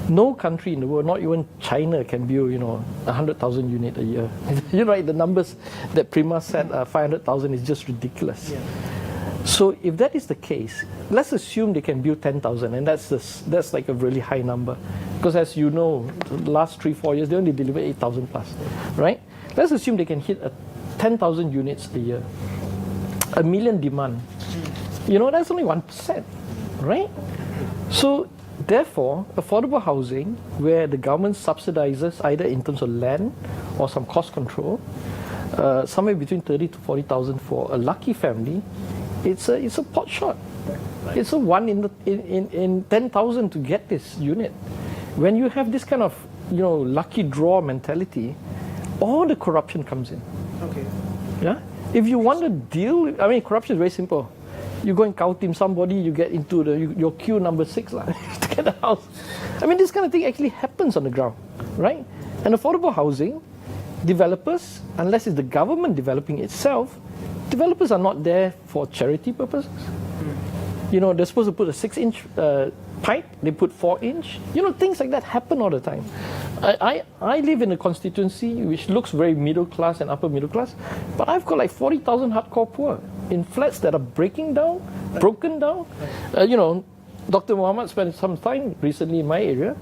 No country in the world, not even China, can build 100,000 units a year. Right? The numbers that Prima said, 500,000 is just ridiculous. Yeah. So if that is the case, let's assume they can build 10,000, and that's like a really high number, because as you know, the last 3-4 years they only delivered 8,000 plus, right? Let's assume they can hit 10,000 units a year, a million demand. That's only 1%, right? So therefore, affordable housing, where the government subsidizes either in terms of land or some cost control, somewhere between 30 to 40,000 for a lucky family, it's a pot shot. Right. It's a 1 in 10,000 to get this unit. When you have this kind of lucky draw mentality, all the corruption comes in. Okay. Yeah. If you want to deal, I mean, corruption is very simple. You go and cow-team somebody, you get into your queue number 6 to get a house. I mean, this kind of thing actually happens on the ground, right? And affordable housing, developers, unless it's the government developing itself, developers are not there for charity purposes. They're supposed to put a 6-inch pipe, they put 4-inch. Things like that happen all the time. I live in a constituency which looks very middle class and upper middle class, but I've got like 40,000 hardcore poor in flats that are broken down. Dr. Muhammad spent some time recently in my area.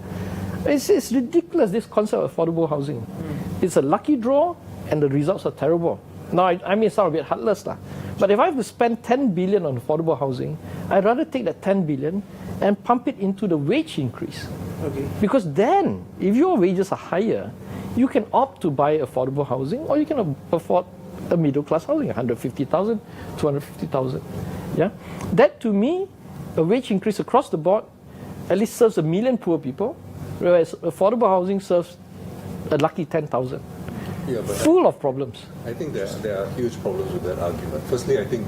It's ridiculous, this concept of affordable housing. It's a lucky draw, and the results are terrible. Now, I may sound a bit heartless, but if I have to spend 10 billion on affordable housing, I'd rather take that 10 billion and pump it into the wage increase. Okay. Because then, if your wages are higher, you can opt to buy affordable housing, or you can afford a middle class housing, 150,000, 250,000. Yeah, that to me, a wage increase across the board at least serves 1 million poor people, whereas affordable housing serves a lucky 10,000. Yeah, but full of problems. I think there are huge problems with that argument. Firstly, I think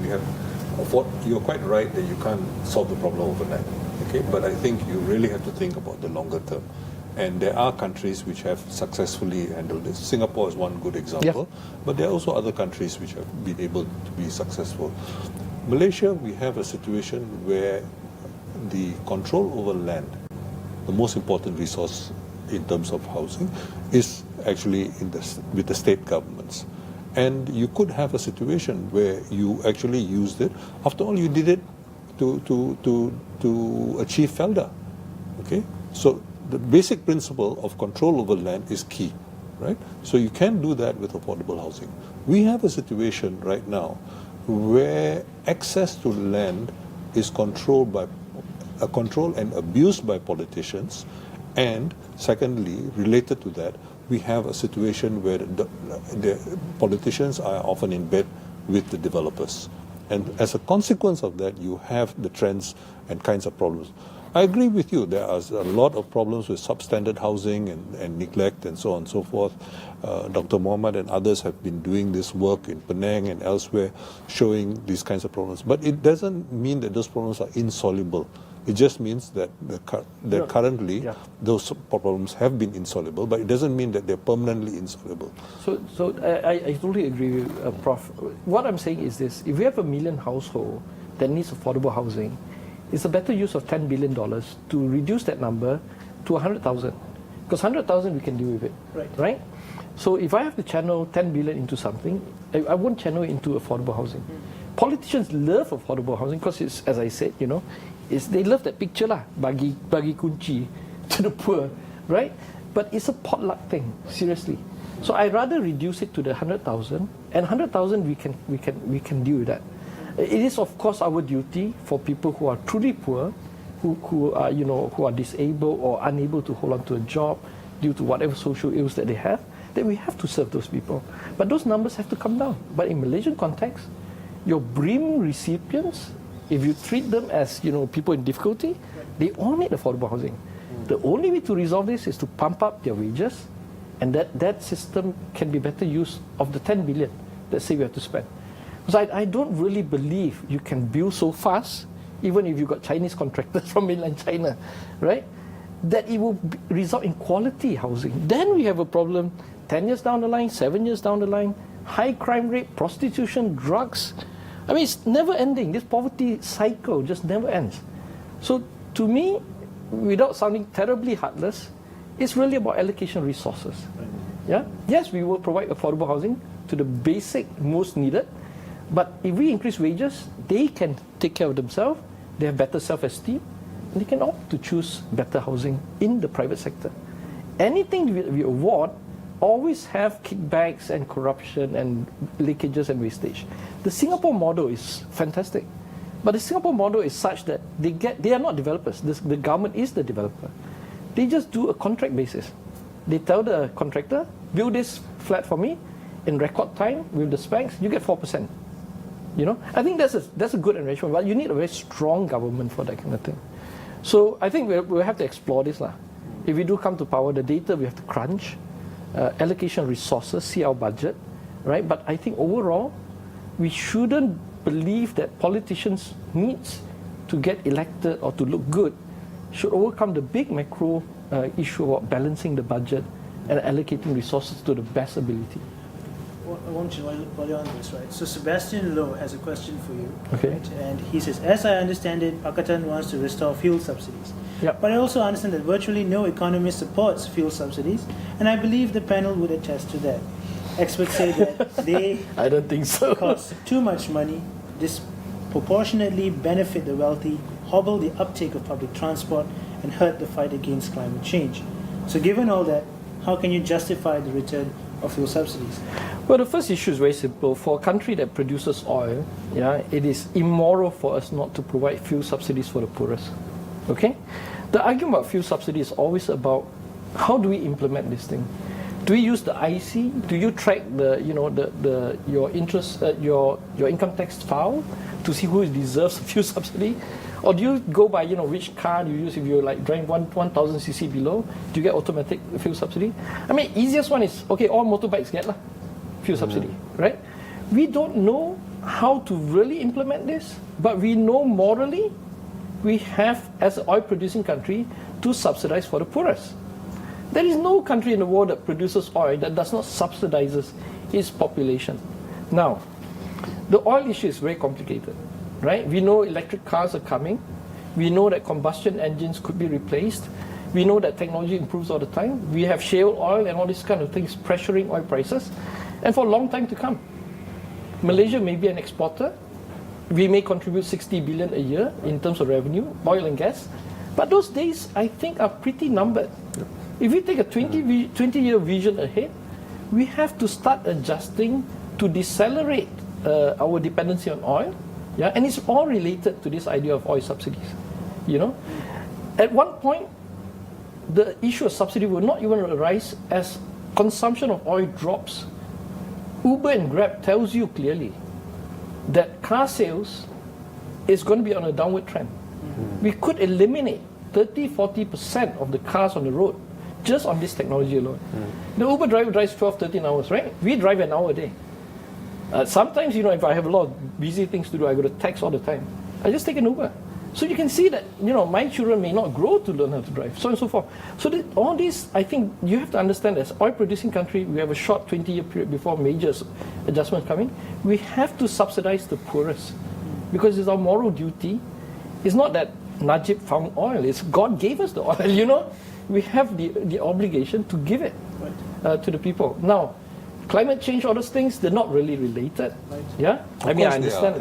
you're quite right that you can't solve the problem overnight. Okay, but I think you really have to think about the longer term. And there are countries which have successfully handled this. Singapore is one good example, but there are also other countries which have been able to be successful. Malaysia, we have a situation where the control over land, the most important resource in terms of housing, is actually with the state governments. And you could have a situation where you actually used it. After all, you did it to achieve FELDA. Okay, so the basic principle of control over land is key, right? So you can do that with affordable housing. We have a situation right now where access to land is controlled and abused by politicians, and secondly, related to that, we have a situation where the politicians are often in bed with the developers. And as a consequence of that, you have the trends and kinds of problems. I agree with you. There are a lot of problems with substandard housing and neglect and so on and so forth. Dr. Muhammad and others have been doing this work in Penang and elsewhere, showing these kinds of problems. But it doesn't mean that those problems are insoluble. It just means that currently those problems have been insoluble, but it doesn't mean that they're permanently insoluble. So I totally agree with Prof. What I'm saying is this: if we have 1 million household that needs affordable housing, it's a better use of $10 billion to reduce that number to 100,000. Because 100,000 we can deal with it, right? So if I have to channel 10 billion into something, I won't channel it into affordable housing. Politicians love affordable housing because it's, as I said, they love that picture lah, bagi kunci to the poor, right? But it's a potluck thing, seriously. So I rather reduce it to the 100,000, and 100,000 we can deal with that. It is of course our duty for people who are truly poor, who are disabled or unable to hold on to a job due to whatever social ills that they have, that we have to serve those people. But those numbers have to come down. But in Malaysian context, your BRIM recipients, if you treat them as people in difficulty, they all need affordable housing. The only way to resolve this is to pump up their wages, and that system can be better used of the 10 billion that say we have to spend. Because I don't really believe you can build so fast, even if you've got Chinese contractors from mainland China, right? That it will result in quality housing. Then we have a problem 10 years down the line, 7 years down the line, high crime rate, prostitution, drugs. I mean, it's never ending. This poverty cycle just never ends. So to me, without sounding terribly heartless, it's really about allocation resources. Yeah? Yes, we will provide affordable housing to the basic, most needed. But if we increase wages, they can take care of themselves, they have better self-esteem, and they can opt to choose better housing in the private sector. Anything we award always have kickbacks and corruption and leakages and wastage. The Singapore model is fantastic, but the Singapore model is such that they are not developers. The government is the developer. They just do a contract basis. They tell the contractor, build this flat for me in record time with the specs, you get 4%. I think that's a good arrangement, but you need a very strong government for that kind of thing. So I think we'll have to explore this lah. If we do come to power, the data we have to crunch, allocation resources, see our budget, right? But I think overall, we shouldn't believe that politicians' needs to get elected or to look good should overcome the big macro issue of balancing the budget and allocating resources to the best ability. I want you, while you're on this, right? So Sebastian Lowe has a question for you. Okay. Right? And he says, as I understand it, Pakatan wants to restore fuel subsidies. Yep. But I also understand that virtually no economist supports fuel subsidies, and I believe the panel would attest to that. Experts say that they I don't think so. cost too much money, disproportionately benefit the wealthy, hobble the uptake of public transport, and hurt the fight against climate change. So given all that, how can you justify the return of fuel subsidies? Well, the first issue is very simple. For a country that produces oil, it is immoral for us not to provide fuel subsidies for the poorest. Okay? The argument about fuel subsidy is always about how do we implement this thing? Do we use the IC? Do you track your interest, your income tax file to see who deserves a fuel subsidy? Or do you go by which car you use? If you're like driving 1,000 cc below, do you get automatic fuel subsidy? I mean, easiest one is all motorbikes get fuel subsidy, right? We don't know how to really implement this, but we know morally we have, as an oil producing country, to subsidize for the poorest. There is no country in the world that produces oil that does not subsidizes its population. Now, the oil issue is very complicated, right? We know electric cars are coming. We know that combustion engines could be replaced. We know that technology improves all the time. We have shale oil and all these kind of things pressuring oil prices, and for a long time to come. Malaysia may be an exporter. We may contribute 60 billion a year in terms of revenue, oil and gas. But those days, I think, are pretty numbered. If we take a 20-year vision ahead, we have to start adjusting to decelerate our dependency on oil. Yeah, and it's all related to this idea of oil subsidies. You know, at one point, the issue of subsidy will not even arise as consumption of oil drops. Uber and Grab tells you clearly that car sales is going to be on a downward trend. We could eliminate 30-40% of the cars on the road just on this technology alone. The Uber driver drives 12-13 hours, right? We drive an hour a day. Sometimes, you know, if I have a lot of busy things to do, I go to tax all the time. I just take an Uber. So you can see that, you know, my children may not grow to learn how to drive, so on and so forth. So all this, I think you have to understand, as oil-producing country, we have a short 20-year period before major adjustments coming. We have to subsidize the poorest because it's our moral duty. It's not that Najib found oil; it's God gave us the oil. You know, we have the obligation to give it to the people. Now, climate change, all those things, they're not really related. Yeah? I mean, I understand.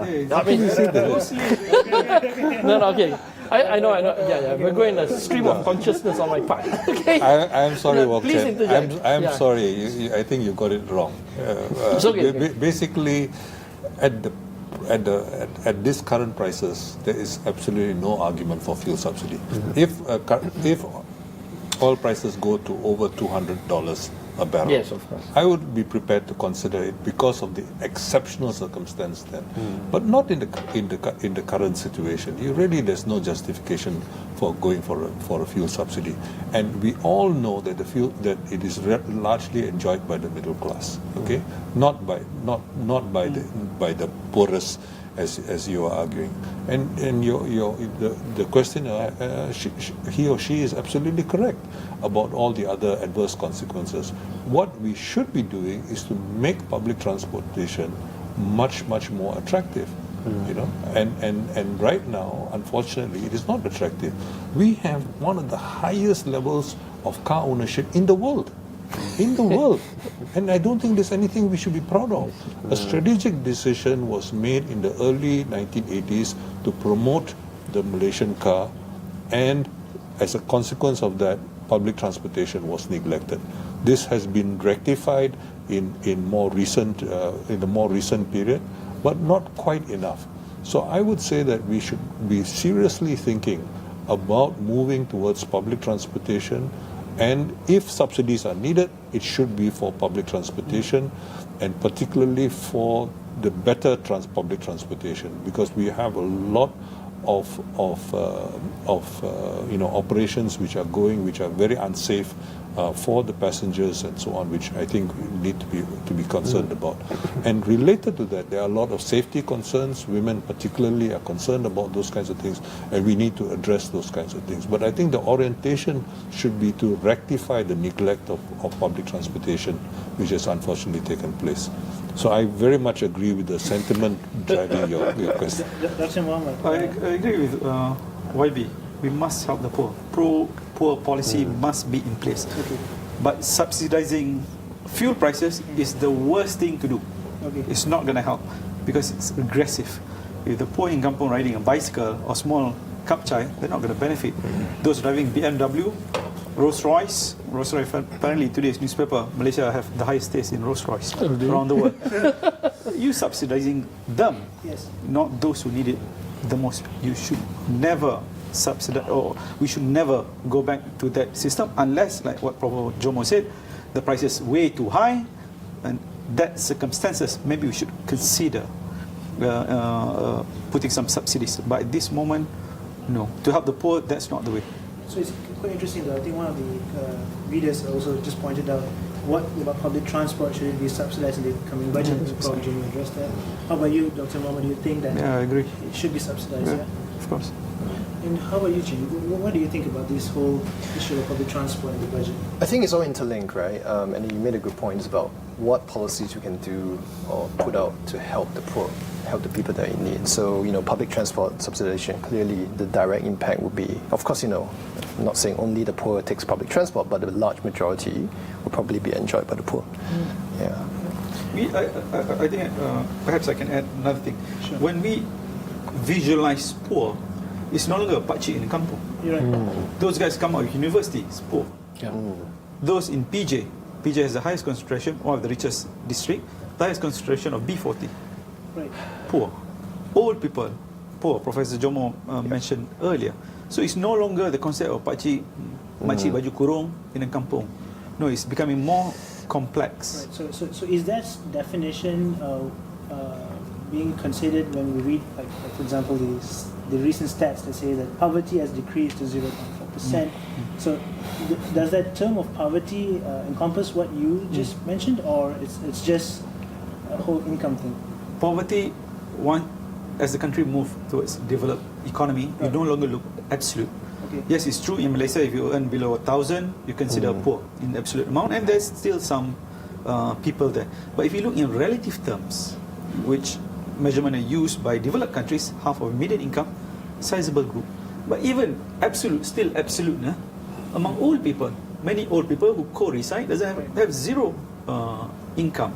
No, okay. I know. Yeah. We're going a stream of consciousness on my part. Okay. I'm sorry, Wok please Chen. interject. I'm sorry. I think you got it wrong. It's okay. Basically, at this current prices, there is absolutely no argument for fuel subsidy. If oil prices go to over $200 a barrel, Yes, of course. I would be prepared to consider it because of the exceptional circumstance then, but not in the current situation. There's no justification for going for a fuel subsidy, and we all know that it is largely enjoyed by the middle class. Okay, not by the poorest, as you are arguing, and the questioner, he or she is absolutely correct about all the other adverse consequences. What we should be doing is to make public transportation much more attractive. You know, and right now, unfortunately, it is not attractive. We have one of the highest levels of car ownership in the world. And I don't think there's anything we should be proud of. A strategic decision was made in the early 1980s to promote the Malaysian car, and as a consequence of that, public transportation was neglected. This has been rectified in the more recent period, but not quite enough. So I would say that we should be seriously thinking about moving towards public transportation, and if subsidies are needed, it should be for public transportation, and particularly for the better public transportation, because we have a lot of operations which are very unsafe for the passengers and so on, which I think we need to be concerned about. And related to that, there are a lot of safety concerns. Women particularly are concerned about those kinds of things, and we need to address those kinds of things. But I think the orientation should be to rectify the neglect of public transportation, which has unfortunately taken place. So I very much agree with the sentiment driving your question. Dr. Muhammad. I agree with YB. We must help the poor. Pro-poor policy must be in place. Okay. But subsidizing fuel prices is the worst thing to do. Okay. It's not going to help because it's aggressive. If the poor in kampung riding a bicycle or small kapchai, they're not going to benefit. Those driving BMW, Rolls-Royce, apparently today's newspaper, Malaysia have the highest taste in Rolls-Royce around the world. You subsidizing them, Yes. not those who need it the most. You should never subsidize, or we should never go back to that system unless, like what Prof. Jomo said, the price is way too high, and that circumstances, maybe we should consider putting some subsidies. But at this moment, no. To help the poor, that's not the way. So it's quite interesting though. I think one of the readers also just pointed out what about public transport should it be subsidized in the coming budget. Probably Jimmy addressed that. How about you, Dr. Muhammad? Do you think that Yeah, I agree. it should be subsidized? Yeah. Of course. And how about you, Chin? What do you think about this whole issue of public transport in the budget? I think it's all interlinked, right? And you made a good point about what policies you can do or put out to help the poor, help the people that in need. So, public transport subsidization, clearly the direct impact would be, of course, I'm not saying only the poor takes public transport, but the large majority will probably be enjoyed by the poor. Yeah. I think perhaps I can add another thing. Sure. When we visualize poor, it's no longer a pakcik in the kampung. You're right. Those guys come out of university, it's poor. Yeah. Those in PJ has the highest concentration, one of the richest district, the highest concentration of B40. Right. Poor. Old people, poor. Professor Jomo mentioned earlier. So it's no longer the concept of pakcik, makcik baju kurung in a kampung. No, it's becoming more complex. Right. So is that definition being considered when we read, like for example, the recent stats that say that poverty has decreased to 0.4%? So does that term of poverty encompass what you just mentioned, or it's just a whole income thing? Poverty, as the country moves towards developed economy, you no longer look absolute. Okay. Yes, it's true in Malaysia, if you earn below 1,000, you consider poor in absolute amount, and there's still some people there. But if you look in relative terms, which measurement are used by developed countries, half of median income, sizable group. But even absolute, still absolute, among old people, many old people who co-reside have zero income.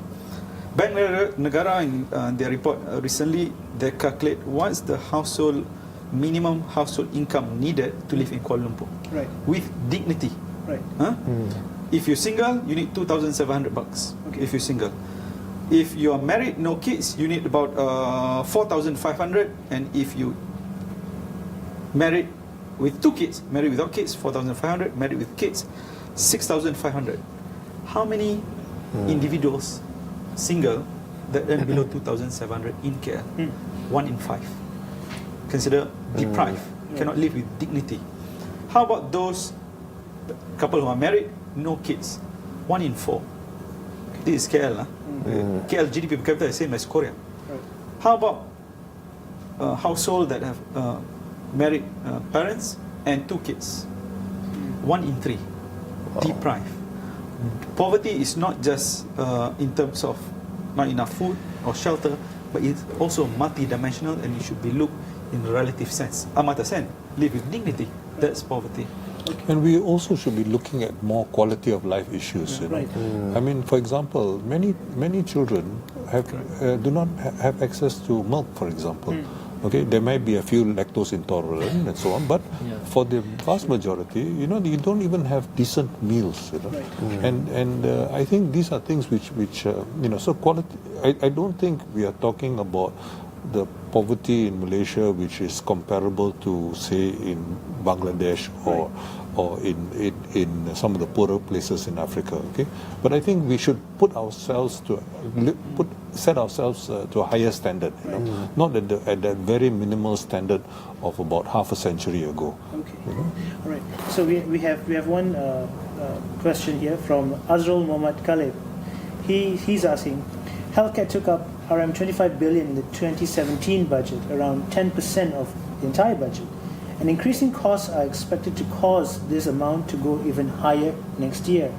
Bank Negara in their report recently, they calculate what's the minimum household income needed to live in Kuala Lumpur. Right. With dignity. Right. If you're single, you need 2,700 bucks. Okay. If you're single. If you are married, no kids, you need about 4,500. And if you married with 2 kids, married without kids, 4,500. Married with kids, 6,500. How many individuals, single, that earn below 2,700 in KL? 1 in 5. Consider deprived, cannot live with dignity. How about those couple who are married, no kids? 1 in 4. This is KL. KL GDP per capita is the same as Korea. Right. How about household that have married parents and 2 kids? 1 in 3. Deprived. Poverty is not just in terms of not enough food or shelter, but it's also multi-dimensional, and it should be looked in a relative sense. Amata sen, live with dignity. That's poverty. And we also should be looking at more quality of life issues. Right. I mean, for example, many children do not have access to milk, for example. Okay, there might be a few lactose intolerant and so on, but for the vast majority, you don't even have decent meals. Right. And I think these are things which so quality. I don't think we are talking about the poverty in Malaysia, which is comparable to, say, in Bangladesh or in some of the poorer places in Africa. Okay, but I think we should set ourselves to a higher standard. Not at that very minimal standard of about half a century ago. Okay. All right. So we have one question here from Azrul Muhammad Khalid. He's asking, healthcare took up around 25 billion in the 2017 budget, around 10% of the entire budget. And increasing costs are expected to cause this amount to go even higher next year.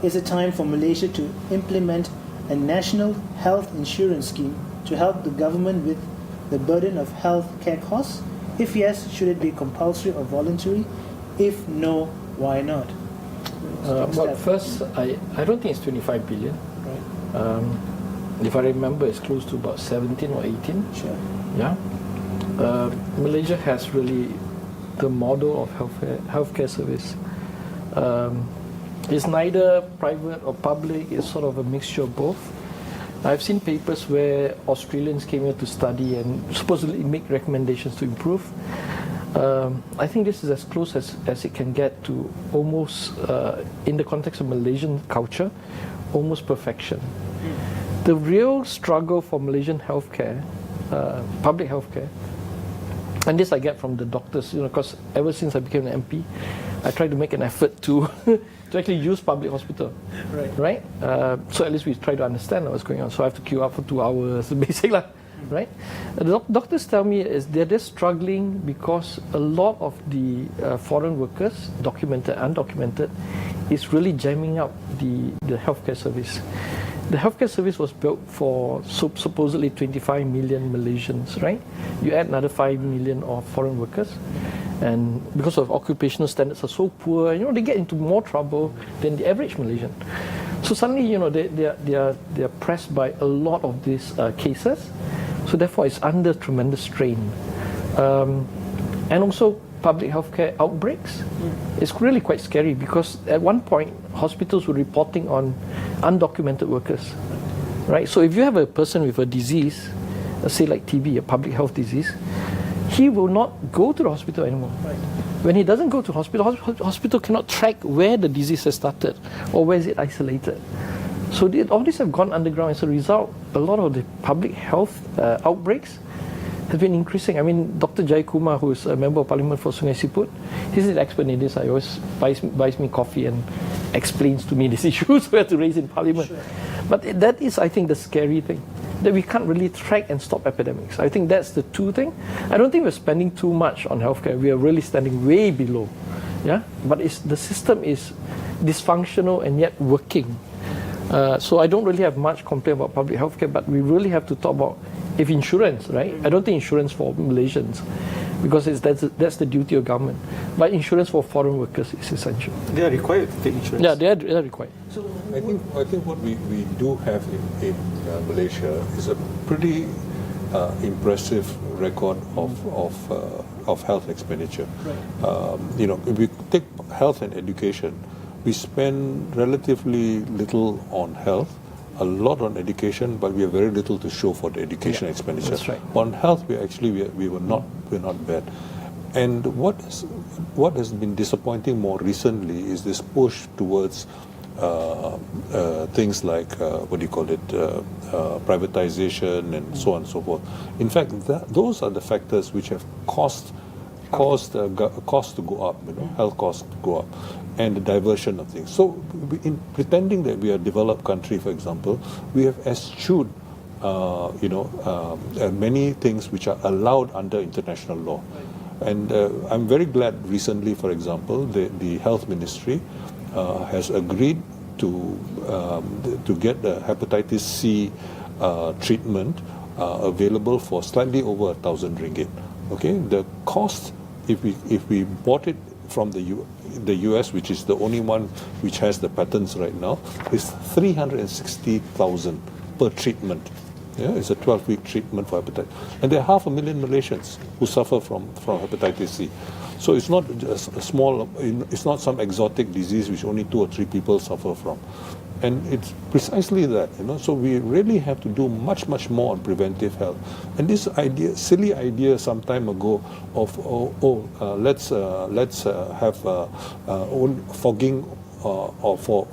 Is it time for Malaysia to implement a national health insurance scheme to help the government with the burden of health care costs? If yes, should it be compulsory or voluntary? If no, why not? Well, first, I don't think it's 25 billion. Right. If I remember, it's close to about 17 or 18. Sure. Yeah. Malaysia has really the model of healthcare service. It's neither private or public. It's sort of a mixture of both. I've seen papers where Australians came here to study and supposedly make recommendations to improve. I think this is as close as it can get to almost, in the context of Malaysian culture, almost perfection. The real struggle for Malaysian healthcare, public healthcare, and this I get from the doctors, because ever since I became an MP, I try to make an effort to actually use public hospital, right? So at least we try to understand what's going on. So I have to queue up for 2 hours, basic lah. right? The doctors tell me is they're just struggling because a lot of the foreign workers, documented, undocumented, is really jamming up the healthcare service. The healthcare service was built for supposedly 25 million Malaysians, right? You add another 5 million of foreign workers, and because of occupational standards are so poor, you know, they get into more trouble than the average Malaysian. So suddenly, you know, they are pressed by a lot of these cases. So therefore, it's under tremendous strain, and also public healthcare outbreaks. It's really quite scary because at one point hospitals were reporting on undocumented workers, right? So if you have a person with a disease, say like TB, a public health disease, he will not go to the hospital anymore. Right. When he doesn't go to hospital, hospital cannot track where the disease has started or where is it isolated. So all these have gone underground. As a result, a lot of the public health outbreaks have been increasing. I mean, Dr. Jayakumar, who is a member of Parliament for Sungai Siput, he's an expert in this. He always buys me coffee and explains to me these issues we have to raise in Parliament. Sure. But that is, I think, the scary thing, that we can't really track and stop epidemics. I think that's the two thing. I don't think we're spending too much on healthcare. We are really standing way below. Yeah, but the system is dysfunctional and yet working. So I don't really have much complaint about public healthcare, but we really have to talk about if insurance, right? I don't think insurance for Malaysians, because that's the duty of government. But insurance for foreign workers is essential. They are required to take insurance. Yeah, they are required. So I think what we do have in Malaysia is a pretty impressive record of health expenditure. Right. You know, if we take health and education, we spend relatively little on health, a lot on education, but we have very little to show for the education expenditure. That's right. On health, we're not bad. And what has been disappointing more recently is this push towards things like privatization and so on and so forth. In fact, those are the factors which have caused costs to go up, you know, health costs to go up, and the diversion of things. So, in pretending that we are a developed country, for example, we have eschewed, many things which are allowed under international law. And I'm very glad recently, for example, the health ministry has agreed to get the hepatitis C treatment available for slightly over 1,000 ringgit. Okay, the cost, if we bought it from the US, which is the only one which has the patents right now, is 360,000 per treatment. Yeah, it's a 12-week treatment for hepatitis, and there are 500,000 Malaysians who suffer from hepatitis C. So it's not just it's not some exotic disease which only 2 or 3 people suffer from, and it's precisely that, you know. So we really have to do much more on preventive health. And this silly idea some time ago of let's have fogging for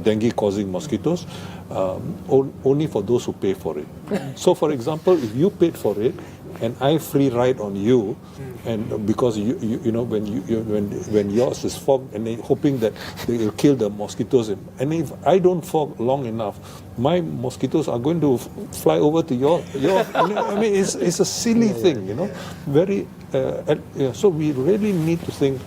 dengue-causing mosquitoes, only for those who pay for it. So, for example, if you paid for it and I free ride on you, and because you know when yours is fogged, and then hoping that they will kill the mosquitoes, and if I don't fog long enough, my mosquitoes are going to fly over to your I mean, it's a silly thing, you know. So we really need to think.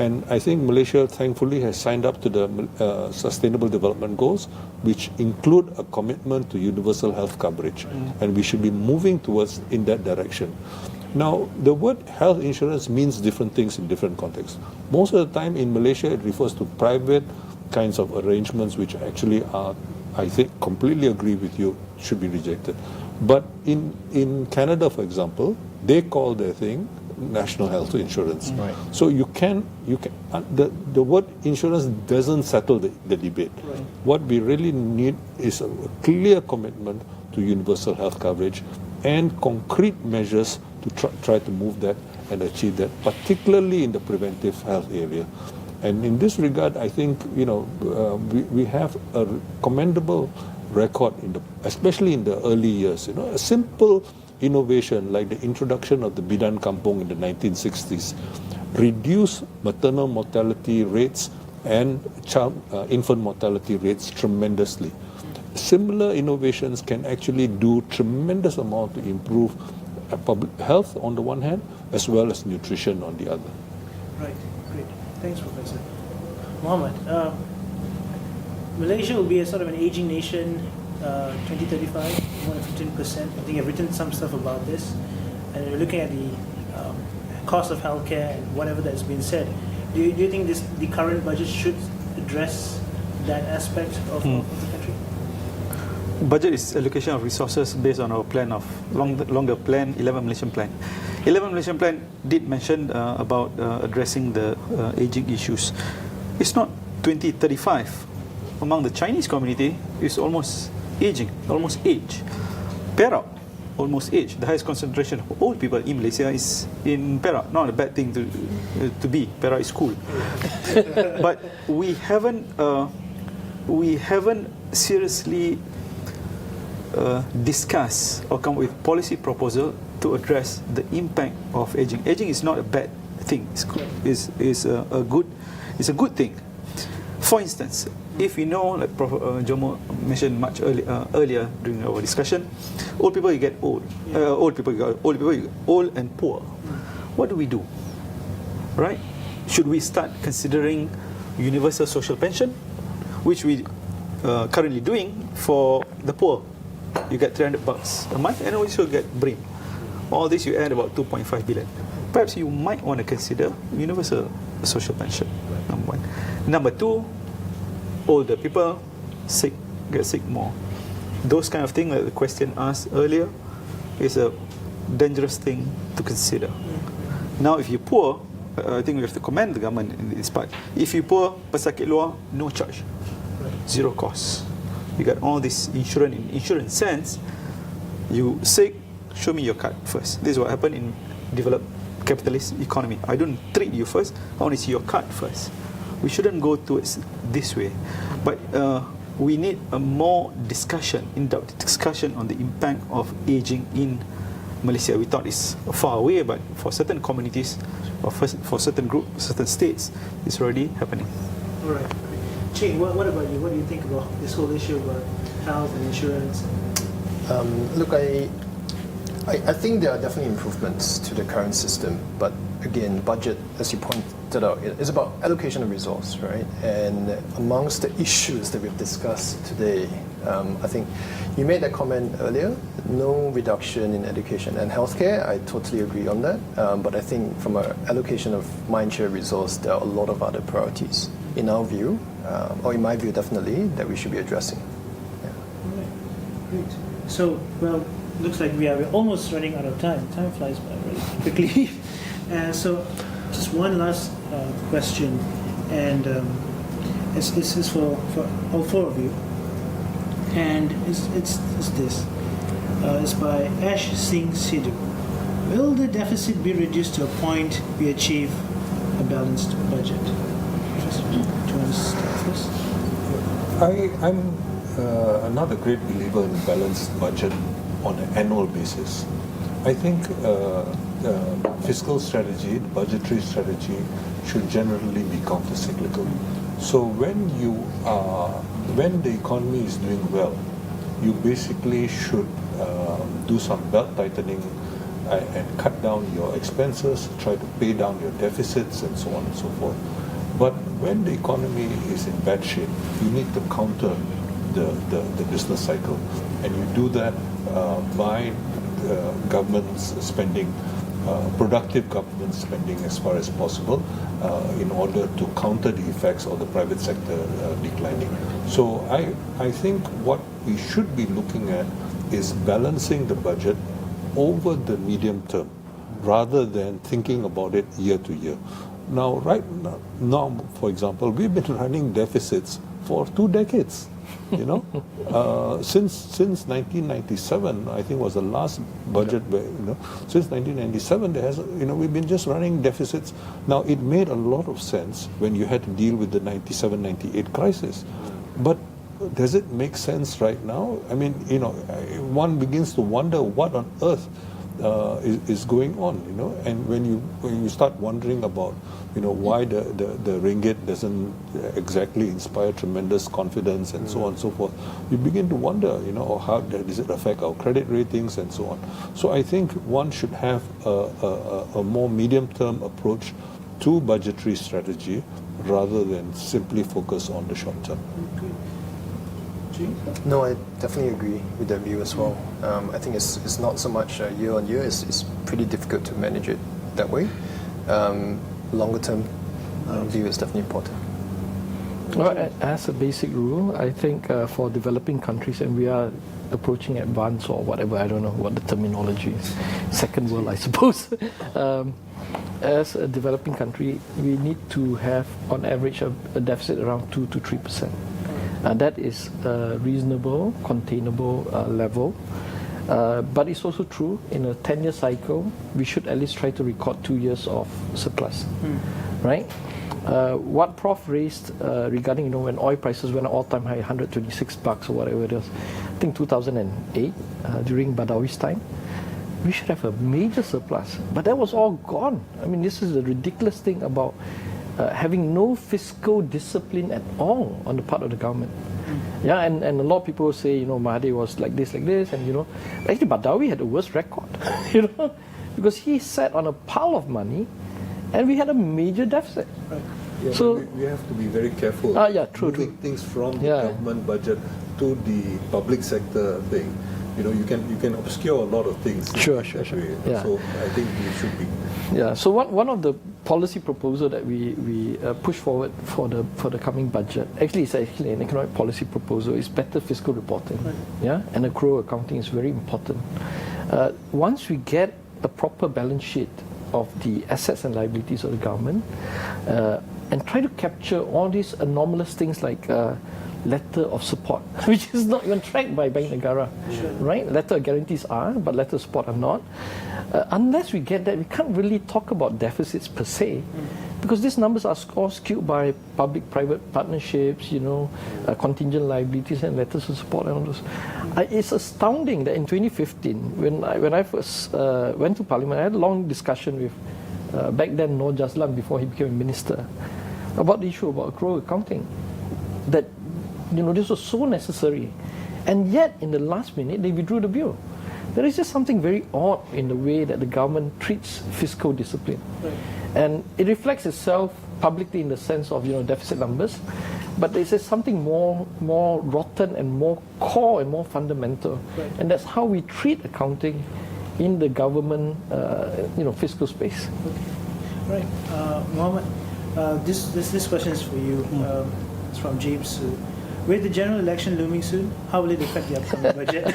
And I think Malaysia, thankfully, has signed up to the Sustainable Development Goals, which include a commitment to universal health coverage. And we should be moving towards in that direction. Now, the word health insurance means different things in different contexts. Most of the time in Malaysia, it refers to private kinds of arrangements, which actually are, I think, completely agree with you, should be rejected. But in Canada, for example, they call their thing national health insurance. Right. So you can the word insurance doesn't settle the debate. Right. What we really need is a clear commitment to universal health coverage and concrete measures to try to move that and achieve that, particularly in the preventive health area. And in this regard, I think, you know, we have a commendable record especially in the early years. You know, a simple innovation like the introduction of the Bidan Kampung in the 1960s reduced maternal mortality rates and infant mortality rates tremendously. similar innovations can actually do tremendous amount to improve public health on the one hand, as well as nutrition on the other. Right, great. Thanks, Professor. Muhammad, Malaysia will be a sort of an aging nation 2035, more than 15%. I think I've written some stuff about this. And we're looking at the cost of healthcare and whatever that's been said. Do you think the current budget should address that aspect of the country? Budget is allocation of resources based on our plan of longer plan, 11 Malaysian plan. 11 Malaysian plan did mention about addressing the aging issues. It's not 2035. Among the Chinese community, it's almost aging, almost age. Perak, almost age. The highest concentration of old people in Malaysia is in Perak. Not a bad thing to be. Perak is cool. But we haven't seriously discuss or come with policy proposal to address the impact of aging. Aging is not a bad thing. It's a good thing. For instance, if we know, like Prof. Jomo mentioned much earlier during our discussion, old people get old. Old people get old and poor. What do we do? Right? Should we start considering universal social pension, which we currently doing for the poor? You get $300 a month, and also get BRIM. All this you add about 2.5 billion. Perhaps you might want to consider universal social pension. Number one. Number two, older people get sick more. Those kind of things that the question asked earlier is a dangerous thing to consider. Now, if you're poor, I think we have to commend the government in this part. If you're poor, pesakit luar, no charge, zero cost. You got all this insurance. In insurance sense, you sick, show me your card first. This is what happened in developed capitalist economy. I don't treat you first, I want to see your card first. We shouldn't go towards this way. But we need a more discussion, in-depth discussion on the impact of aging in Malaysia. We thought it's far away, but for certain communities, or for certain groups, certain states, it's already happening. All right. Ching, what about you? What do you think about this whole issue about health and insurance? Look, I think there are definitely improvements to the current system, but again, budget, as you pointed out, is about allocation of resource, right? And amongst the issues that we've discussed today, I think you made that comment earlier, no reduction in education and healthcare. I totally agree on that. But I think from an allocation of mindshare resource, there are a lot of other priorities, in our view, or in my view, definitely, that we should be addressing. Yeah. All right. Great. So, well, looks like we're almost running out of time. Time flies by really quickly. So, just one last question, and it's for all four of you. And it's this. It's by Ash Singh Sidhu. Will the deficit be reduced to a point we achieve a balanced budget? Professor, do you want to start first? I'm not a great believer in balanced budget on an annual basis. I think fiscal strategy, budgetary strategy, should generally be counter-cyclical. So when the economy is doing well, you basically should do some belt tightening and cut down your expenses, try to pay down your deficits, and so on and so forth. But when the economy is in bad shape, you need to counter the business cycle, and you do that by government's spending, productive government spending as far as possible, in order to counter the effects of the private sector declining. So I think what we should be looking at is balancing the budget over the medium term, rather than thinking about it year to year. Now, now, for example, we've been running deficits for 2 decades. You know, since 1997, I think was the last budget. Where, since 1997, there has we've been just running deficits. Now, it made a lot of sense when you had to deal with the 97-98 crisis, but does it make sense right now? I mean, one begins to wonder what on earth is going on, and when you start wondering about, why the ringgit doesn't exactly inspire tremendous confidence and so on and so forth, you begin to wonder, how does it affect our credit ratings and so on. So I think one should have a more medium-term approach to budgetary strategy rather than simply focus on the short term. No, I definitely agree with that view as well. I think it's not so much year on year. It's pretty difficult to manage it that way. Longer term view is definitely important. Well, as a basic rule, I think for developing countries, and we are approaching advanced or whatever, I don't know what the terminology is, second world, I suppose. As a developing country, we need to have, on average, a deficit around 2 to 3%. That is a reasonable, containable level. But it's also true, in a 10-year cycle, we should at least try to record 2 years of surplus, right? What Prof raised regarding, when oil prices went all-time high, $126 or whatever it is, I think 2008, during Badawi's time, we should have a major surplus. But that was all gone. I mean, this is the ridiculous thing about having no fiscal discipline at all on the part of the government. Yeah, and a lot of people say, Mahathir was like this, and actually Badawi had the worst record, because he sat on a pile of money, and we had a major deficit. Right. Yeah, so we have to be very careful. True. Things from the government budget to the public sector thing. You can obscure a lot of things. Sure. Yeah. So I think we should be. Yeah. So one of the policy proposal that we push forward for the coming budget, it's actually an economic policy proposal, is better fiscal reporting. Right. Yeah, and accrual accounting is very important. Once we get a proper balance sheet of the assets and liabilities of the government, and try to capture all these anomalous things like letter of support, which is not even tracked by Bank Negara, right? Letter of guarantees are, but letter of support are not. Unless we get that, we can't really talk about deficits per se, because these numbers are all skewed by public-private partnerships, contingent liabilities and letters of support and all those. It's astounding that in 2015, when I first went to Parliament, I had a long discussion with back then Noor Jazlan, before he became a minister, about the issue about accrual accounting. That this was so necessary, and yet in the last minute they withdrew the bill. There is just something very odd in the way that the government treats fiscal discipline, and it reflects itself publicly in the sense of deficit numbers, but there's just something more rotten and more core and more fundamental, and that's how we treat accounting in the government fiscal space. Right, Muhammad, this question is for you. It's from James. With the general election looming soon, how will it affect the upcoming budget?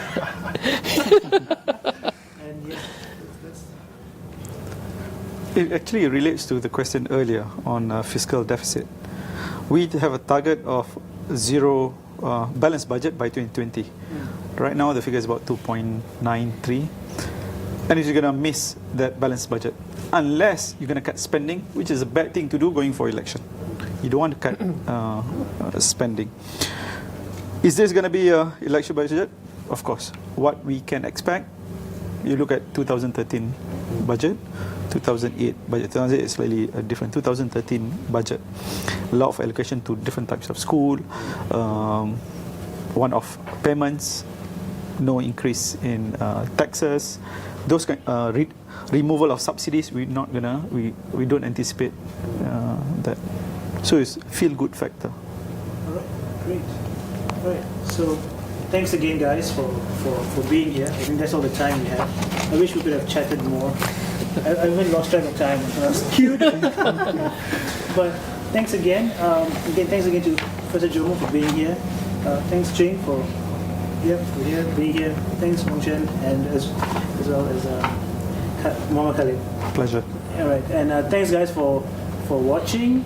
It actually relates to the question earlier on fiscal deficit. We have a target of zero balanced budget by 2020. Right now the figure is about 2.93, and you're going to miss that balanced budget unless you're going to cut spending, which is a bad thing to do going for election. You don't want to cut spending. Is this going to be an election budget? Of course. What we can expect, you look at 2013 budget, 2008 budget. 2008 is slightly different. 2013 budget, a lot of allocation to different types of school, one-off payments, no increase in taxes, those removal of subsidies. We don't anticipate that. So it's feel-good factor. All right, great. All right, so thanks again, guys, for being here. I think that's all the time we have. I wish we could have chatted more. I even lost track of time when I was cute. But thanks again. Thanks again to Professor Jomo for being here. Thanks, Jing, for being here. Thanks, Wong Chen, and as well as Muhammad Khalid. Pleasure. All right, and thanks, guys, for watching.